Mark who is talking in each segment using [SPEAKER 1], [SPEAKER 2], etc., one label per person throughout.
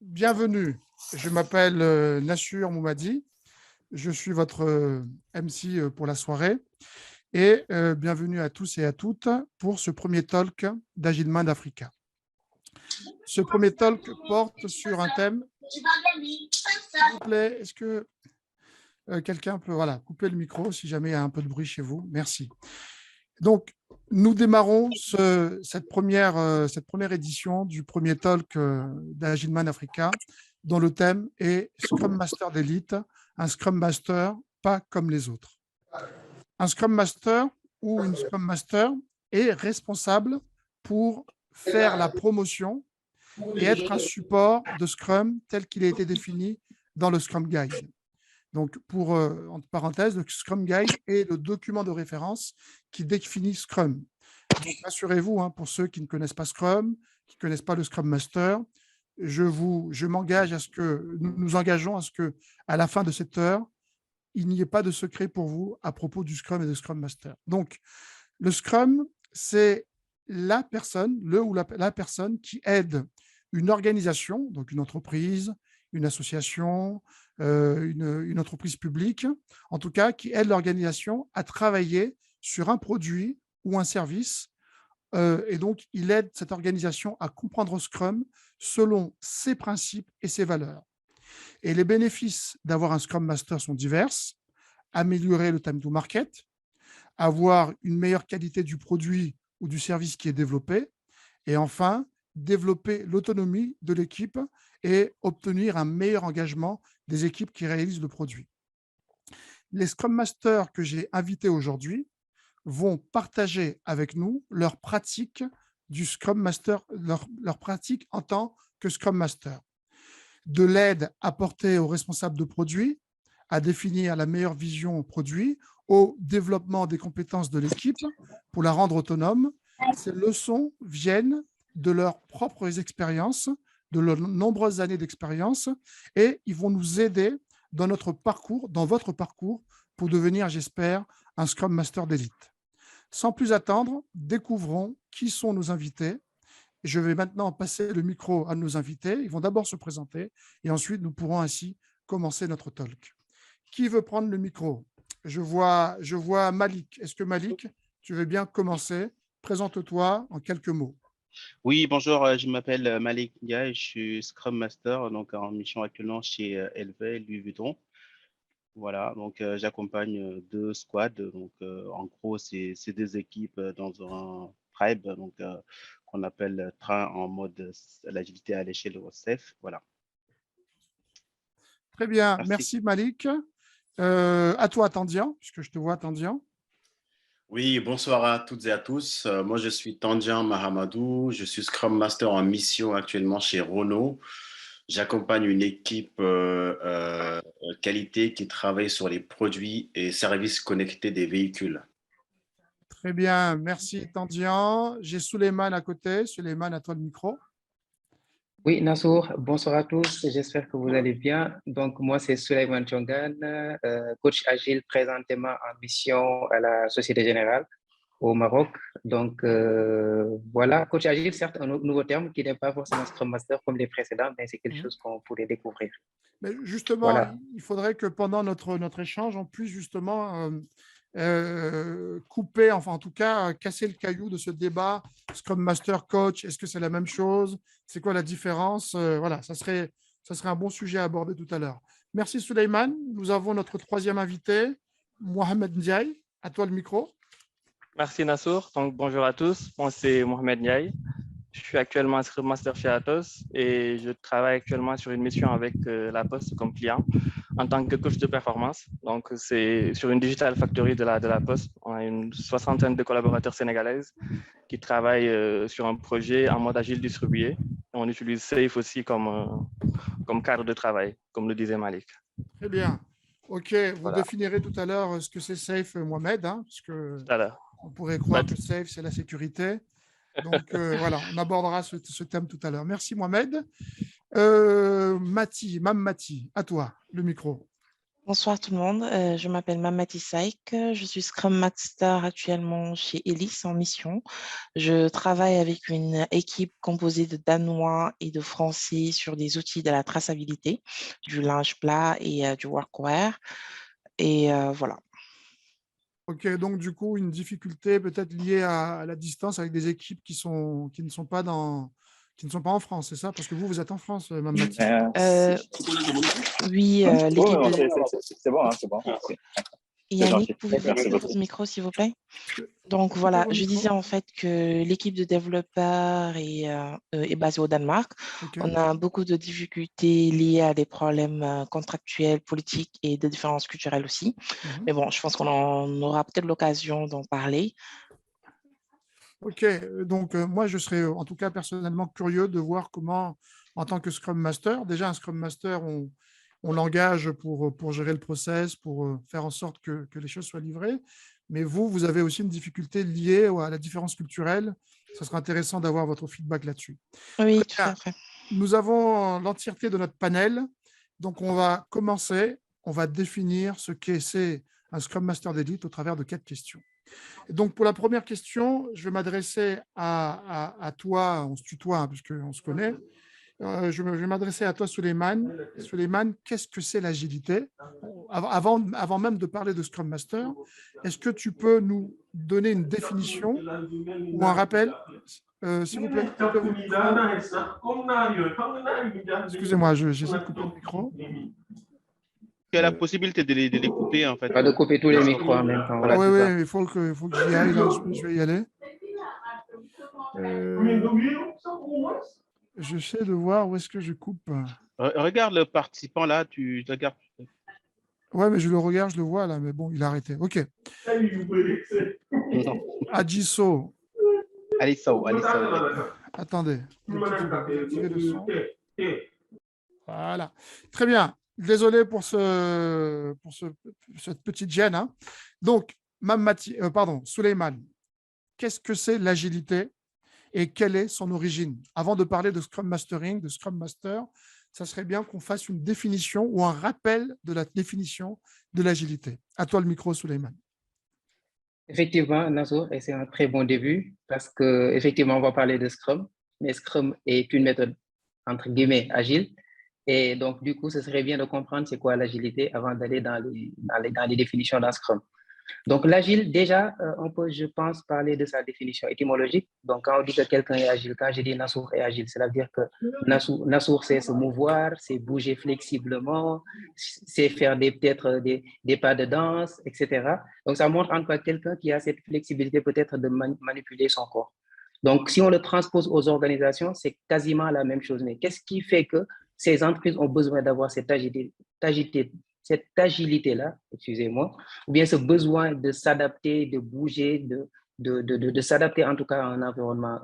[SPEAKER 1] bienvenue. Je m'appelle Nassur Moumadi. Je suis votre MC pour la soirée. Et bienvenue à tous et à toutes pour ce premier talk d'Agile Mind Africa. Ce premier talk porte sur un thème. S'il vous plaît, est-ce que quelqu'un peut couper le micro si jamais il y a un peu de bruit chez vous? Merci. Donc, nous démarrons cette première édition du premier talk d'Agile Mind Africa, dont le thème est Scrum Master d'élite, un Scrum Master pas comme les autres. Un Scrum Master ou une Scrum Master est responsable pour faire la promotion et être un support de Scrum tel qu'il a été défini dans le Scrum Guide. Donc, entre parenthèses, le Scrum Guide est le document de référence qui définit Scrum. Donc, rassurez-vous, pour ceux qui ne connaissent pas Scrum, qui ne connaissent pas le Scrum Master, je m'engage à ce que nous nous engageons à ce que, à la fin de cette heure, il n'y ait pas de secret pour vous à propos du Scrum et du Scrum Master. Donc, le Scrum, c'est la personne, la personne qui aide une organisation, donc une entreprise, une association, une entreprise publique, en tout cas, qui aide l'organisation à travailler sur un produit ou un service. Et donc, il aide cette organisation à comprendre Scrum selon ses principes et ses valeurs. Et les bénéfices d'avoir un Scrum Master sont divers. Améliorer le time to market, avoir une meilleure qualité du produit ou du service qui est développé, et enfin, développer l'autonomie de l'équipe et obtenir un meilleur engagement des équipes qui réalisent le produit. Les Scrum Masters que j'ai invités aujourd'hui vont partager avec nous leur pratique du Scrum Master, leur pratique en tant que Scrum Master. De l'aide apportée aux responsables de produits à définir la meilleure vision produit, au développement des compétences de l'équipe pour la rendre autonome. Ces leçons viennent de leurs propres expériences, de leurs nombreuses années d'expérience, et ils vont nous aider dans notre parcours, dans votre parcours, pour devenir, j'espère, un Scrum Master d'élite. Sans plus attendre, découvrons qui sont nos invités. Je vais maintenant passer le micro à nos invités. Ils vont d'abord se présenter et ensuite nous pourrons ainsi commencer notre talk. Qui veut prendre le micro? Je vois Malik. Est-ce que Malik, tu veux bien commencer? Présente-toi en quelques mots.
[SPEAKER 2] Oui, bonjour, je m'appelle Malik Ndiaye, je suis Scrum Master donc en mission actuellement chez LV, Louis Vuitton. Voilà, donc j'accompagne deux squads. Donc en gros, c'est deux équipes dans un tribe donc qu'on appelle train en mode l'agilité à l'échelle OSF. Voilà.
[SPEAKER 1] Très bien, merci Malik. À toi, Tandian, puisque je te vois, Tandian.
[SPEAKER 3] Oui, bonsoir à toutes et à tous. Moi, je suis Tandian Mahamadou. Je suis Scrum Master en mission actuellement chez Renault. J'accompagne une équipe qualité qui travaille sur les produits et services connectés des véhicules.
[SPEAKER 1] Très bien, merci Tandian. J'ai Souleymane à côté. Souleymane, à toi le micro.
[SPEAKER 4] Oui, Nassour, bonsoir à tous, j'espère que vous allez bien. Donc, moi, c'est Souleymane Chongan, coach agile présentement en mission à la Société Générale au Maroc. Donc, voilà, coach agile, certes, un nouveau terme qui n'est pas forcément Scrum Master comme les précédents, mais c'est quelque chose qu'on pourrait découvrir.
[SPEAKER 1] Mais justement, voilà. Il faudrait que pendant notre échange, on puisse justement couper, enfin en tout cas, casser le caillou de ce débat Scrum Master, Coach, est-ce que c'est la même chose? C'est quoi la différence? Voilà, ça serait un bon sujet à aborder tout à l'heure. Merci Souleymane. Nous avons notre troisième invité, Mohamed Ndiaye. À toi le micro.
[SPEAKER 5] Merci Nassour. Donc, bonjour à tous. Moi, c'est Mohamed Ndiaye. Je suis actuellement Scrum Master chez Atos et je travaille actuellement sur une mission avec La Poste comme client en tant que coach de performance. Donc, c'est sur une Digital Factory de la Poste. On a une 60aine de collaborateurs sénégalaises qui travaillent sur un projet en mode agile distribué. On utilise Safe aussi comme cadre de travail, comme le disait Malik.
[SPEAKER 1] Très bien. OK, vous définirez tout à l'heure ce que c'est Safe, Mohamed, parce que on pourrait croire que Safe, c'est la sécurité. Donc, voilà, on abordera ce thème tout à l'heure. Merci, Mohamed. Mam Mati, à toi, le micro.
[SPEAKER 6] Bonsoir tout le monde, je m'appelle Mamati Saïk, je suis Scrum Master actuellement chez Elis en mission. Je travaille avec une équipe composée de Danois et de Français sur des outils de la traçabilité, du linge plat et du workwear. Et voilà.
[SPEAKER 1] Ok, donc du coup, une difficulté peut-être liée à la distance avec des équipes qui ne sont pas en France, c'est ça? Parce que vous êtes en France, Mamati.
[SPEAKER 6] Oui, l'équipe de...
[SPEAKER 7] C'est bon, hein, c'est bon.
[SPEAKER 6] Yannick, pouvez-vous activer votre micro, s'il vous plaît? Donc voilà, je disais en fait que l'équipe de développeurs est basée au Danemark.
[SPEAKER 1] Ok.
[SPEAKER 6] On a beaucoup de difficultés liées à des problèmes contractuels, politiques et de différences culturelles aussi. Mais bon, je pense qu'on en aura peut-être l'occasion d'en parler.
[SPEAKER 1] Ok, donc moi, je serais en tout cas personnellement curieux de voir comment, en tant que Scrum Master, déjà un Scrum Master, on l'engage pour gérer le process, pour faire en sorte que les choses soient livrées. Mais vous avez aussi une difficulté liée à la différence culturelle. Ça sera intéressant d'avoir votre feedback là-dessus.
[SPEAKER 6] Oui, tout à fait.
[SPEAKER 1] Nous avons l'entièreté de notre panel. Donc, on va commencer. On va définir ce qu'est un Scrum Master d'élite au travers de 4 questions. Et donc, pour la première question, je vais m'adresser à toi. On se tutoie, hein, puisqu'on se connaît. Je vais m'adresser à toi, Souleymane. Souleymane, qu'est-ce que c'est l'agilité? Avant même de parler de Scrum Master, est-ce que tu peux nous donner une définition ou un rappel, s'il vous plaît? Excusez-moi, j'essaie de couper le micro.
[SPEAKER 2] Tu as la possibilité de les couper, en fait.
[SPEAKER 4] Pas de couper tous les micros en même temps. Voilà,
[SPEAKER 1] Oui,
[SPEAKER 4] c'est ça.
[SPEAKER 1] il faut que j'y aille. Là, je vais y aller. J'essaie de voir où est-ce que je coupe.
[SPEAKER 2] Regarde le participant là, tu regardes.
[SPEAKER 1] Ouais, mais je le regarde, je le vois là, mais bon, il a arrêté. OK. Adjiso.
[SPEAKER 2] Aliso.
[SPEAKER 1] Attendez. Je vais activer le son. Voilà. Très bien. Désolé pour cette petite gêne. Hein. Donc, Souleymane, qu'est-ce que c'est l'agilité et quelle est son origine? Avant de parler de Scrum Mastering, de Scrum Master, ça serait bien qu'on fasse une définition ou un rappel de la définition de l'agilité. À toi le micro, Souleymane.
[SPEAKER 4] Effectivement, Nassour, et c'est un très bon début parce qu'effectivement, on va parler de Scrum, mais Scrum est une méthode, entre guillemets, agile. Et donc, du coup, ce serait bien de comprendre c'est quoi l'agilité avant d'aller dans les définitions d'un Scrum. Donc, l'agile, déjà, on peut, je pense, parler de sa définition étymologique. Donc, quand on dit que quelqu'un est agile, quand je dis Nassour est agile, cela veut dire que Nassour, c'est se mouvoir, c'est bouger flexiblement, c'est faire peut-être des pas de danse, etc. Donc, ça montre en quoi quelqu'un qui a cette flexibilité peut-être de manipuler son corps. Donc, si on le transpose aux organisations, c'est quasiment la même chose. Mais qu'est-ce qui fait que ces entreprises ont besoin d'avoir cette agilité-là, excusez-moi, ou bien ce besoin de s'adapter, de bouger, de s'adapter en tout cas à un environnement,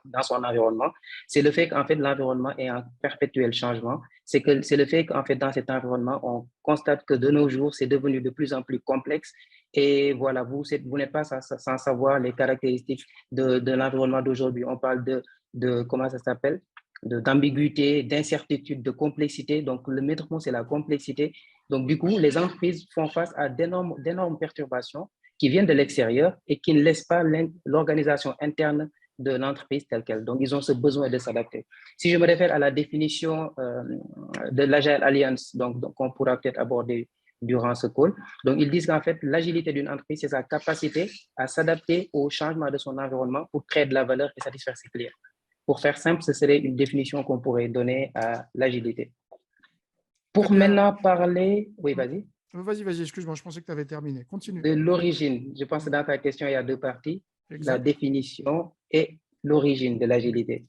[SPEAKER 4] dans son environnement, c'est le fait qu'en fait l'environnement est en perpétuel changement. C'est le fait qu'en fait dans cet environnement, on constate que de nos jours, c'est devenu de plus en plus complexe. Et voilà, vous n'êtes pas sans savoir les caractéristiques de l'environnement d'aujourd'hui. On parle de comment ça s'appelle? D'ambiguïté, d'incertitude, de complexité. Donc, le maître mot, c'est la complexité. Donc, du coup, les entreprises font face à d'énormes perturbations qui viennent de l'extérieur et qui ne laissent pas l'organisation interne de l'entreprise telle qu'elle. Donc, ils ont ce besoin de s'adapter. Si je me réfère à la définition de l'Agile Alliance, donc on pourra peut-être aborder durant ce call. Donc, ils disent qu'en fait, l'agilité d'une entreprise, c'est sa capacité à s'adapter au changement de son environnement pour créer de la valeur et satisfaire ses clients. Pour faire simple, ce serait une définition qu'on pourrait donner à l'agilité. Pour maintenant parler... Oui, vas-y.
[SPEAKER 1] Vas-y, excuse-moi, je pensais que tu avais terminé. Continue.
[SPEAKER 4] De l'origine. Je pense que dans ta question, il y a deux parties.
[SPEAKER 1] Exact.
[SPEAKER 4] La définition et l'origine de l'agilité.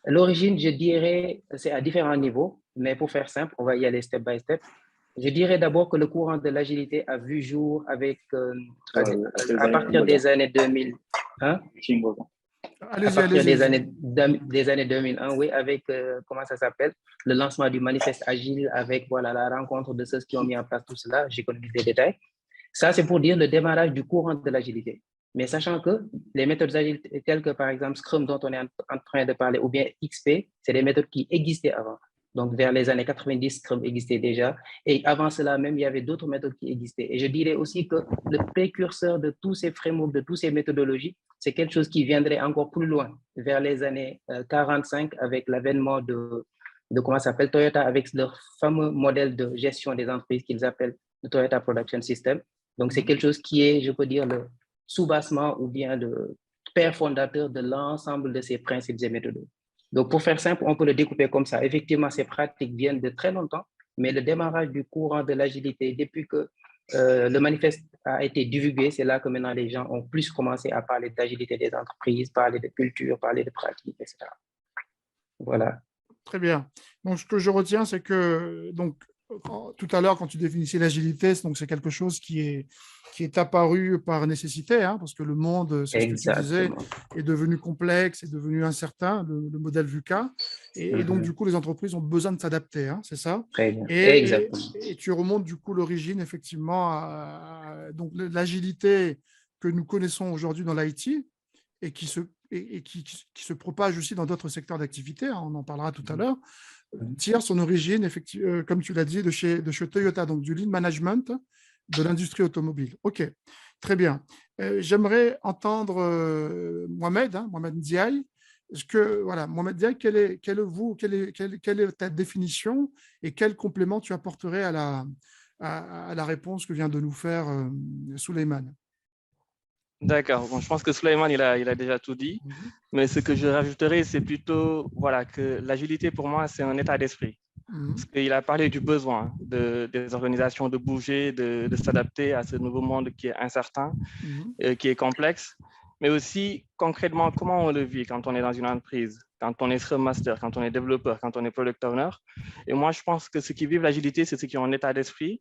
[SPEAKER 4] L'origine, je dirais, c'est à différents niveaux, mais pour faire simple, on va y aller step by step. Je dirais d'abord que le courant de l'agilité a vu jour avec, à partir des années 2000. Hein? À partir des années 2001, oui, avec, comment ça s'appelle, le lancement du manifeste agile, avec voilà, la rencontre de ceux qui ont mis en place tout cela, j'économise des détails. Ça, c'est pour dire le démarrage du courant de l'agilité. Mais sachant que les méthodes agiles, telles que par exemple Scrum dont on est en train de parler, ou bien XP, c'est des méthodes qui existaient avant. Donc, vers les années 90, Scrum existait déjà. Et avant cela, même, il y avait d'autres méthodes qui existaient. Et je dirais aussi que le précurseur de tous ces frameworks, de toutes ces méthodologies, c'est quelque chose qui viendrait encore plus loin, vers les années 45, avec l'avènement de comment ça s'appelle, Toyota, avec leur fameux modèle de gestion des entreprises qu'ils appellent le Toyota Production System. Donc, c'est quelque chose qui est, je peux dire, le soubassement ou bien le père fondateur de l'ensemble de ces principes et méthodes. Donc, pour faire simple, on peut le découper comme ça. Effectivement, ces pratiques viennent de très longtemps, mais le démarrage du courant de l'agilité, depuis que le manifeste a été divulgué, c'est là que maintenant les gens ont plus commencé à parler d'agilité des entreprises, parler de culture, parler de pratiques, etc. Voilà.
[SPEAKER 1] Très bien. Donc, ce que je retiens, c'est que tout à l'heure, quand tu définissais l'agilité, c'est quelque chose qui est apparu par nécessité, hein, parce que le monde, c'est ce que tu disais, est devenu complexe, est devenu incertain, le modèle VUCA. Et donc, du coup, les entreprises ont besoin de s'adapter, hein, c'est ça?
[SPEAKER 4] Très bien.
[SPEAKER 1] Et tu remontes, du coup, l'origine, effectivement, donc l'agilité que nous connaissons aujourd'hui dans l'IT et qui se propage aussi dans d'autres secteurs d'activité, hein, on en parlera tout à l'heure, tire son origine, effectivement, comme tu l'as dit, de chez Toyota, donc du lean management de l'industrie automobile. OK, très bien. J'aimerais entendre Mohamed Ndiaye. Mohamed Ndiaye, quelle est ta définition et quel complément tu apporterais à la réponse que vient de nous faire Souleymane?
[SPEAKER 5] D'accord. Bon, je pense que Souleymane, il a déjà tout dit. Mais ce que je rajouterais, c'est plutôt que l'agilité, pour moi, c'est un état d'esprit. Parce qu'il a parlé du besoin des organisations de bouger, de s'adapter à ce nouveau monde qui est incertain, qui est complexe. Mais aussi, concrètement, comment on le vit quand on est dans une entreprise, quand on est Scrum Master, quand on est développeur, quand on est Product Owner. Et moi, je pense que ceux qui vivent l'agilité, c'est ceux qui ont un état d'esprit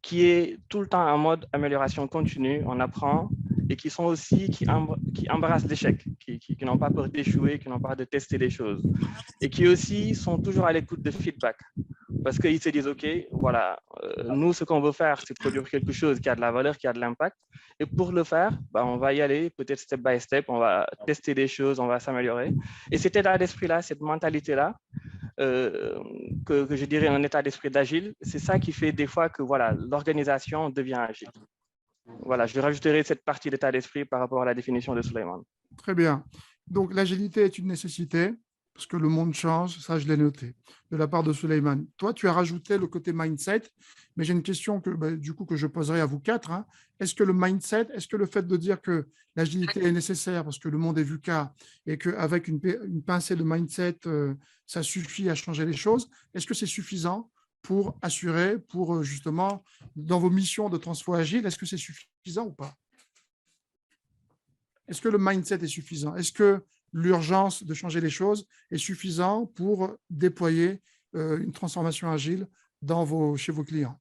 [SPEAKER 5] qui est tout le temps en mode amélioration continue, on apprend, et qui sont aussi, qui embrassent l'échec, qui n'ont pas peur d'échouer, qui n'ont pas peur de tester des choses, et qui aussi sont toujours à l'écoute de feedback, parce qu'ils se disent, OK, voilà, nous, ce qu'on veut faire, c'est produire quelque chose qui a de la valeur, qui a de l'impact, et pour le faire, on va y aller peut-être step by step, on va tester des choses, on va s'améliorer, et cet état d'esprit-là, cette mentalité-là, que je dirais un état d'esprit d'agile, c'est ça qui fait des fois que l'organisation devient agile. Voilà, je rajouterai cette partie d'état d'esprit par rapport à la définition de Souleymane.
[SPEAKER 1] Très bien. Donc, l'agilité est une nécessité parce que le monde change, ça je l'ai noté, de la part de Souleymane. Toi, tu as rajouté le côté mindset, mais j'ai une question que je poserai à vous quatre. Hein. Est-ce que le mindset, est-ce que le fait de dire que l'agilité est nécessaire parce que le monde est VUCA et qu'avec une pincée de mindset, ça suffit à changer les choses, est-ce que c'est suffisant pour assurer, pour justement, dans vos missions de transfo agile, est-ce que c'est suffisant ou pas? Est-ce que le mindset est suffisant? Est-ce que l'urgence de changer les choses est suffisant pour déployer une transformation agile chez vos clients?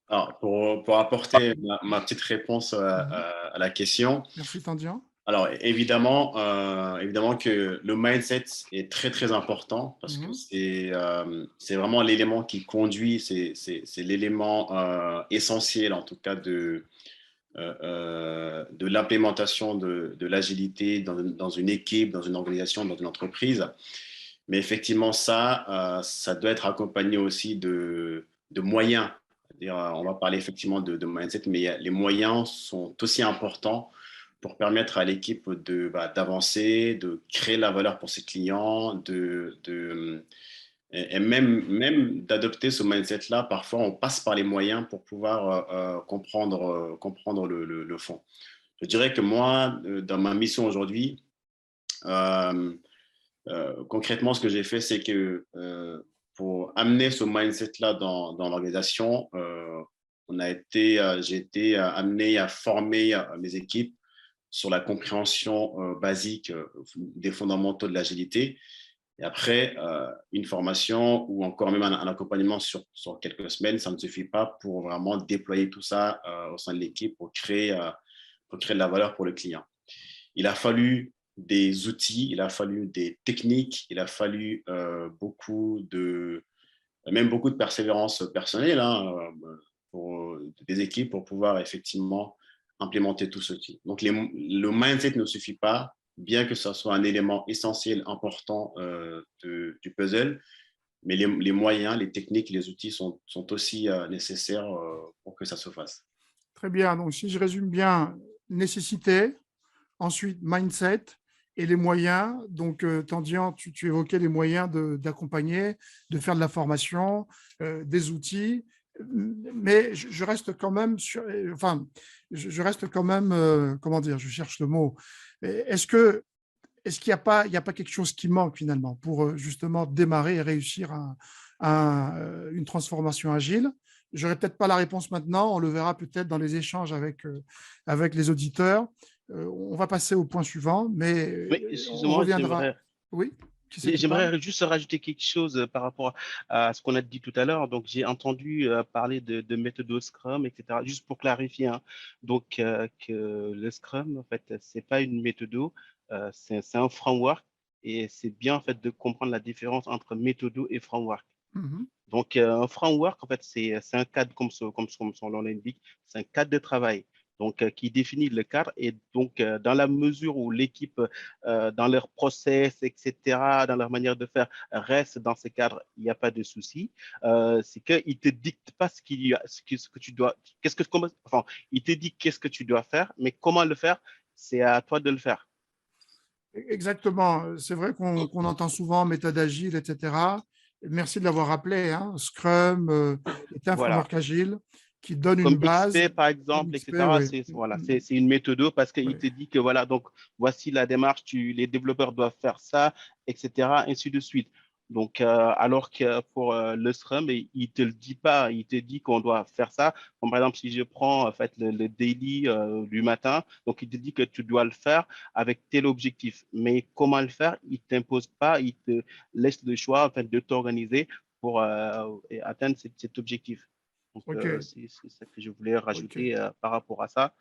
[SPEAKER 3] Alors, pour apporter ma petite réponse à la question.
[SPEAKER 1] Merci, Tandian.
[SPEAKER 3] Alors, évidemment que le mindset est très, très important parce que c'est vraiment l'élément qui conduit, c'est l'élément essentiel, en tout cas, de l'implémentation de l'agilité dans une équipe, dans une organisation, dans une entreprise. Mais effectivement, ça doit être accompagné aussi de moyens. C'est-à-dire, on va parler effectivement de mindset, mais les moyens sont aussi importants pour permettre à l'équipe d'avancer, de créer la valeur pour ses clients, et même d'adopter ce mindset-là. Parfois, on passe par les moyens pour pouvoir comprendre le fond. Je dirais que moi, dans ma mission aujourd'hui, concrètement, ce que j'ai fait, c'est que pour amener ce mindset-là dans l'organisation, j'ai été amené à former mes équipes sur la compréhension basique des fondamentaux de l'agilité. Et après, une formation ou encore même un accompagnement sur quelques semaines, ça ne suffit pas pour vraiment déployer tout ça au sein de l'équipe pour créer de la valeur pour le client. Il a fallu des outils, il a fallu des techniques, il a fallu beaucoup de persévérance personnelle pour des équipes pour pouvoir effectivement implémenter tout ceci. Donc, le mindset ne suffit pas. bien que ce soit un élément essentiel, important du puzzle, mais les moyens, les techniques, les outils sont aussi nécessaires pour que ça se fasse.
[SPEAKER 1] Très bien. Donc, si je résume bien, nécessité, ensuite mindset et les moyens. Donc, Tandian, tu évoquais les moyens d'accompagner, de faire de la formation, des outils. Mais je reste quand même enfin, je reste quand même, comment dire, je cherche le mot. Est-ce qu'il n'y a pas quelque chose qui manque finalement pour justement démarrer et réussir une transformation agile? Je n'aurai peut-être pas la réponse maintenant, on le verra peut-être dans les échanges avec les auditeurs. On va passer au point suivant, mais
[SPEAKER 2] Oui,
[SPEAKER 1] on
[SPEAKER 2] excusez-moi,
[SPEAKER 1] reviendra. Oui, qui c'est qui parle?
[SPEAKER 2] j'aimerais juste rajouter quelque chose par rapport à ce qu'on a dit tout à l'heure. Donc, j'ai entendu parler de méthode Scrum, etc. Juste pour clarifier, hein. Donc, que le Scrum, en fait, c'est pas une méthode, c'est un framework. Et c'est bien, en fait, de comprendre la différence entre méthode et framework.
[SPEAKER 1] Mhm.
[SPEAKER 2] Donc, un framework, en fait, c'est un cadre, comme son nom l'indique, c'est un cadre de travail. Donc, qui définit le cadre. Et donc, dans la mesure où l'équipe, dans leur process, etc., dans leur manière de faire, reste dans ce cadre, il n'y a pas de souci. C'est qu'il ne te dicte pas ce que tu dois, enfin, il te dit qu'est-ce que tu dois faire, mais comment le faire, c'est à toi de le faire.
[SPEAKER 1] Exactement. C'est vrai qu'on entend souvent méthode agile, etc. Merci de l'avoir rappelé, hein. Scrum est un
[SPEAKER 2] Voilà.
[SPEAKER 1] framework agile qui donne une
[SPEAKER 2] Comme
[SPEAKER 1] base.
[SPEAKER 2] XP, par
[SPEAKER 1] Comme
[SPEAKER 2] exemple,
[SPEAKER 1] XP,
[SPEAKER 2] etc.
[SPEAKER 1] oui.
[SPEAKER 2] C'est une méthode parce qu'il
[SPEAKER 1] Oui.
[SPEAKER 2] te dit que voilà, donc voici la démarche, les développeurs doivent faire ça, etc. Ainsi de suite. Donc, alors que pour le Scrum, il ne te le dit pas, il te dit qu'on doit faire ça. Comme par exemple, si je prends en fait, le daily du matin, donc il te dit que tu dois le faire avec tel objectif. Mais comment le faire, il ne t'impose pas, il te laisse le choix en fait, de t'organiser pour atteindre cet objectif. Donc,
[SPEAKER 1] OK.
[SPEAKER 2] c'est ça que je voulais
[SPEAKER 1] OK.
[SPEAKER 2] rajouter par rapport à ça.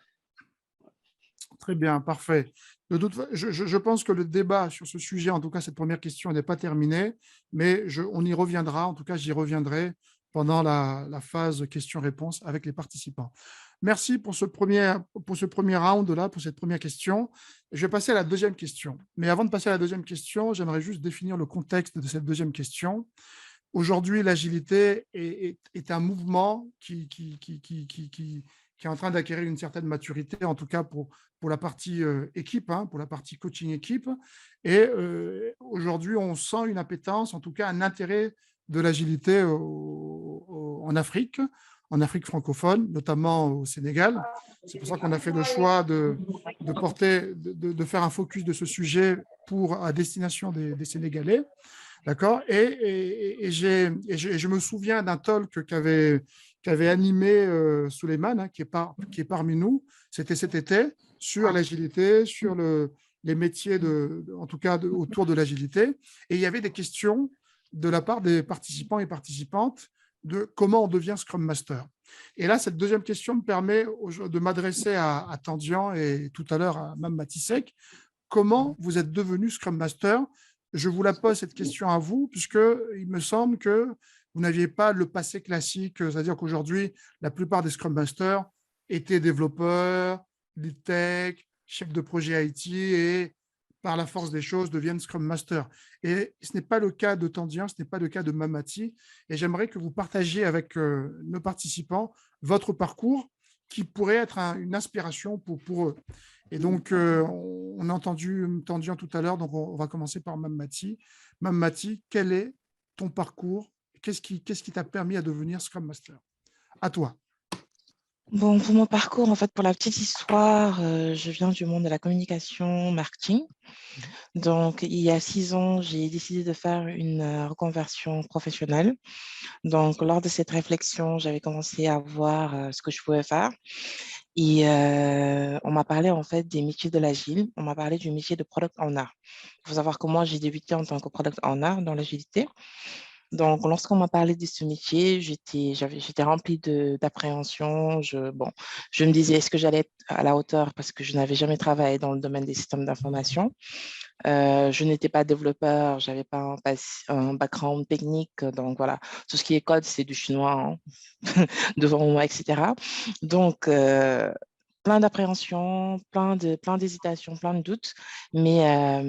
[SPEAKER 1] Très bien, parfait. Je pense que le débat sur ce sujet, en tout cas cette première question, n'est pas terminée, mais on y reviendra, en tout cas j'y reviendrai pendant la phase questions-réponses avec les participants. Merci pour ce premier round-là, pour cette première question. Je vais passer à la deuxième question. Mais avant de passer à la deuxième question, j'aimerais juste définir le contexte de cette deuxième question. Aujourd'hui, l'agilité est un mouvement qui est en train d'acquérir une certaine maturité, en tout cas pour la partie équipe, hein, pour la partie coaching équipe. Et aujourd'hui, on sent une appétence, en tout cas un intérêt de l'agilité en Afrique francophone, notamment au Sénégal. C'est pour ça qu'on a fait le choix de faire un focus de ce sujet à destination des Sénégalais. D'accord. Et je me souviens d'un talk qu'avait animé Souleymane, hein, qui est parmi nous. C'était cet été, sur l'agilité, sur les métiers, en tout cas autour de l'agilité. Et il y avait des questions de la part des participants et participantes de comment on devient Scrum Master. Et là, cette deuxième question me permet de m'adresser à Tandian et tout à l'heure à Mme Matissek. Comment vous êtes devenu Scrum Master? Je vous la pose cette question à vous, puisqu'il me semble que vous n'aviez pas le passé classique, c'est-à-dire qu'aujourd'hui, la plupart des Scrum Masters étaient développeurs, lead tech, chefs de projet IT et par la force des choses deviennent Scrum Master. Et ce n'est pas le cas de Tandian, ce n'est pas le cas de Mamati. Et j'aimerais que vous partagiez avec nos participants votre parcours qui pourrait être une inspiration pour eux. Et donc, on a entendu Tandian tout à l'heure, donc on va commencer par Mamati. Mamati, quel est ton parcours? Qu'est-ce qui t'a permis à devenir Scrum Master? À toi.
[SPEAKER 6] Bon, pour mon parcours, en fait, pour la petite histoire, je viens du monde de la communication marketing. Donc, il y a 6 ans, j'ai décidé de faire une reconversion professionnelle. Donc, lors de cette réflexion, j'avais commencé à voir ce que je pouvais faire. Et on m'a parlé en fait des métiers de l'agile. On m'a parlé du métier de product owner. Il faut savoir que moi, j'ai débuté en tant que product owner dans l'agilité. Donc, lorsqu'on m'a parlé de ce métier, j'étais remplie d'appréhension. Je me disais, est-ce que j'allais être à la hauteur parce que je n'avais jamais travaillé dans le domaine des systèmes d'information. Je n'étais pas développeur, je n'avais pas un background technique. Donc, voilà, tout ce qui est code, c'est du chinois hein, devant moi, etc. Donc, plein d'appréhension, plein d'hésitations, plein de doutes, mais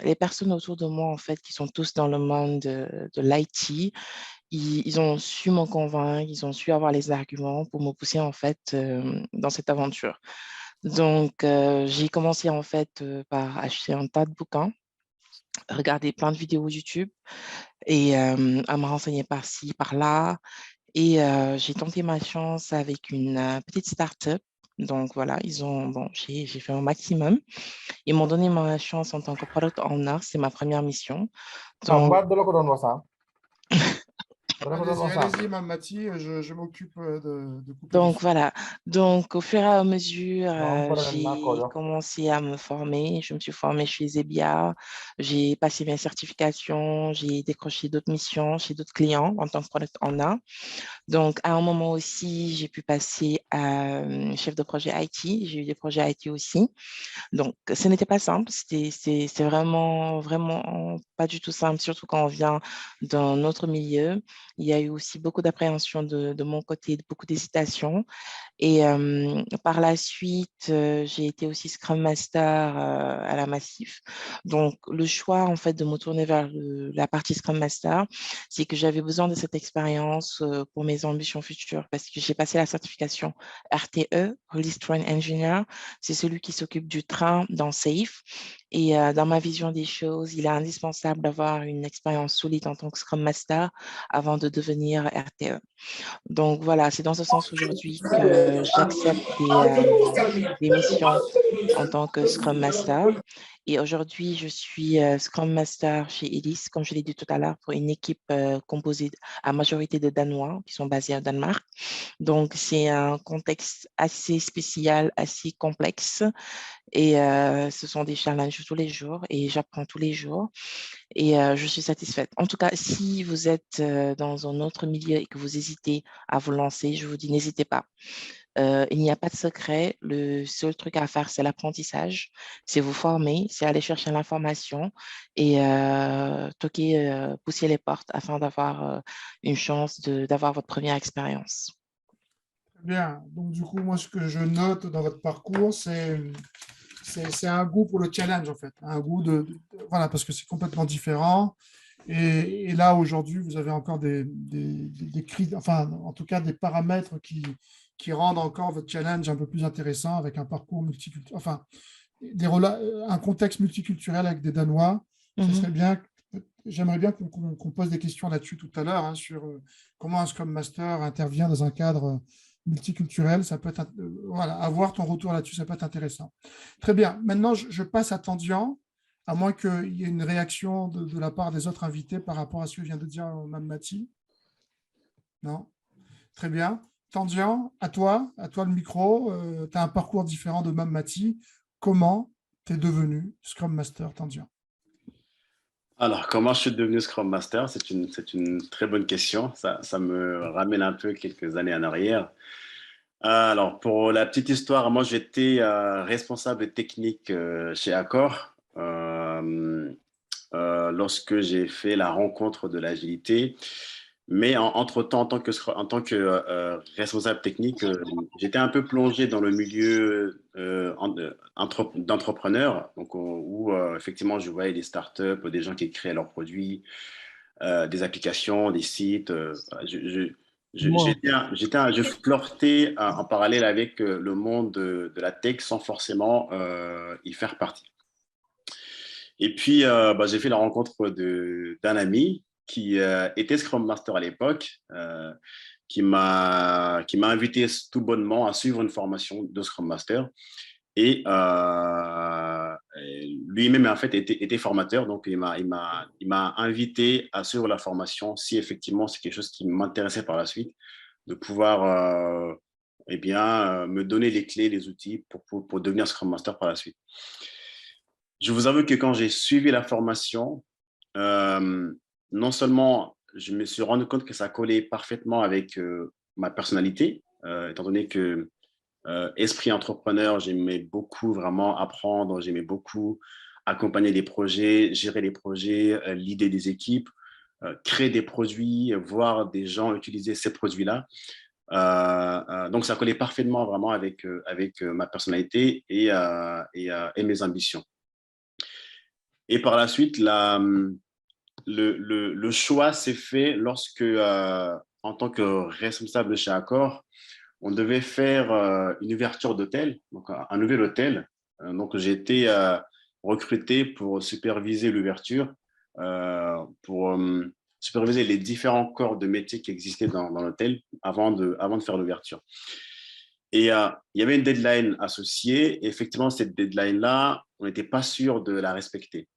[SPEAKER 6] les personnes autour de moi, en fait, qui sont tous dans le monde de l'IT, ils ont su me convaincre, ils ont su avoir les arguments pour me pousser, en fait, dans cette aventure. Donc, j'ai commencé, en fait, par acheter un tas de bouquins, regarder plein de vidéos YouTube et à me renseigner par-ci, par-là. Et j'ai tenté ma chance avec une petite start-up. Donc voilà, j'ai fait un maximum. Ils m'ont donné ma chance en tant que product owner. C'est ma première mission. Donc,
[SPEAKER 1] Allez-y, Mme Mati, je m'occupe de couper les
[SPEAKER 6] Donc
[SPEAKER 1] sons.
[SPEAKER 6] voilà, donc au fur et à mesure, j'ai commencé à me former. Je me suis formée chez Zebia, j'ai passé mes certifications, j'ai décroché d'autres missions chez d'autres clients en tant que product owner. Donc à un moment aussi, j'ai pu passer à chef de projet IT. J'ai eu des projets IT aussi. Donc ce n'était pas simple, c'est vraiment, vraiment pas du tout simple, surtout quand on vient d'un autre milieu. Il y a eu aussi beaucoup d'appréhension de mon côté, beaucoup d'hésitation. Et par la suite, j'ai été aussi Scrum Master à la Massif. Donc, le choix, en fait, de me tourner vers la partie Scrum Master, c'est que j'avais besoin de cette expérience pour mes ambitions futures parce que j'ai passé la certification RTE, Release Train Engineer. C'est celui qui s'occupe du train dans Safe. Et dans ma vision des choses, il est indispensable d'avoir une expérience solide en tant que Scrum Master avant de devenir RTE. Donc voilà, c'est dans ce sens aujourd'hui que j'accepte des missions en tant que Scrum Master. Et aujourd'hui, je suis Scrum Master chez Elis, comme je l'ai dit tout à l'heure, pour une équipe composée à majorité de Danois qui sont basés au Danemark. Donc, c'est un contexte assez spécial, assez complexe. Et ce sont des challenges tous les jours et j'apprends tous les jours et je suis satisfaite. En tout cas, si vous êtes dans un autre milieu et que vous hésitez à vous lancer, je vous dis, n'hésitez pas. Il n'y a pas de secret. Le seul truc à faire, c'est l'apprentissage. C'est vous former, c'est aller chercher l'information et toquer, pousser les portes afin d'avoir une chance d'avoir votre première expérience.
[SPEAKER 1] Bien, donc du coup, moi, ce que je note dans votre parcours, c'est un goût pour le challenge, en fait. Un goût voilà, parce que c'est complètement différent. Et là, aujourd'hui, vous avez encore des critères, enfin, en tout cas, des paramètres qui rendent encore votre challenge un peu plus intéressant avec un parcours multiculturel, enfin, un contexte multiculturel avec des Danois. Ce serait bien, j'aimerais bien qu'on pose des questions là-dessus tout à l'heure, hein, sur comment un Scrum Master intervient dans un cadre multiculturel. Ça peut être, voilà, avoir ton retour là-dessus, ça peut être intéressant. Très bien. Maintenant, je passe à Tandian, à moins qu'il y ait une réaction de la part des autres invités par rapport à ce que vient de dire Mme Mati. Non? Très bien. Tandian, à toi le micro. Tu as un parcours différent de Mme Mati. Comment tu es devenu Scrum Master, Tandian?
[SPEAKER 3] Alors, comment je suis devenu Scrum Master? C'est une très bonne question. Ça me ramène un peu quelques années en arrière. Alors, pour la petite histoire, moi, j'étais responsable technique chez Accor lorsque j'ai fait la rencontre de l'agilité. Mais entre-temps, en tant que responsable technique, j'étais un peu plongé dans le milieu d'entrepreneurs, donc, où effectivement, je voyais des startups, des gens qui créaient leurs produits, des applications, des sites. Je flirtais en parallèle avec le monde de la tech sans forcément y faire partie. Et puis, j'ai fait la rencontre d'un ami qui était Scrum Master à l'époque, qui m'a invité tout bonnement à suivre une formation de Scrum Master. Et lui-même, en fait, était formateur. Donc, il m'a invité à suivre la formation si effectivement c'est quelque chose qui m'intéressait par la suite, de pouvoir me donner les clés, les outils pour devenir Scrum Master par la suite. Je vous avoue que quand j'ai suivi la formation, non seulement je me suis rendu compte que ça collait parfaitement avec ma personnalité, étant donné que esprit entrepreneur, j'aimais beaucoup vraiment apprendre, j'aimais beaucoup accompagner des projets, gérer les projets, l'idée des équipes, créer des produits, voir des gens utiliser ces produits-là. Donc, ça collait parfaitement vraiment avec ma personnalité et mes ambitions. Et par la suite, le choix s'est fait lorsque, en tant que responsable chez Accor, on devait faire une ouverture d'hôtel, donc un nouvel hôtel. Donc, j'ai été recruté pour superviser l'ouverture, pour superviser les différents corps de métier qui existaient dans l'hôtel avant de faire l'ouverture. Et il y avait une deadline associée. Et effectivement, cette deadline-là, on n'était pas sûr de la respecter.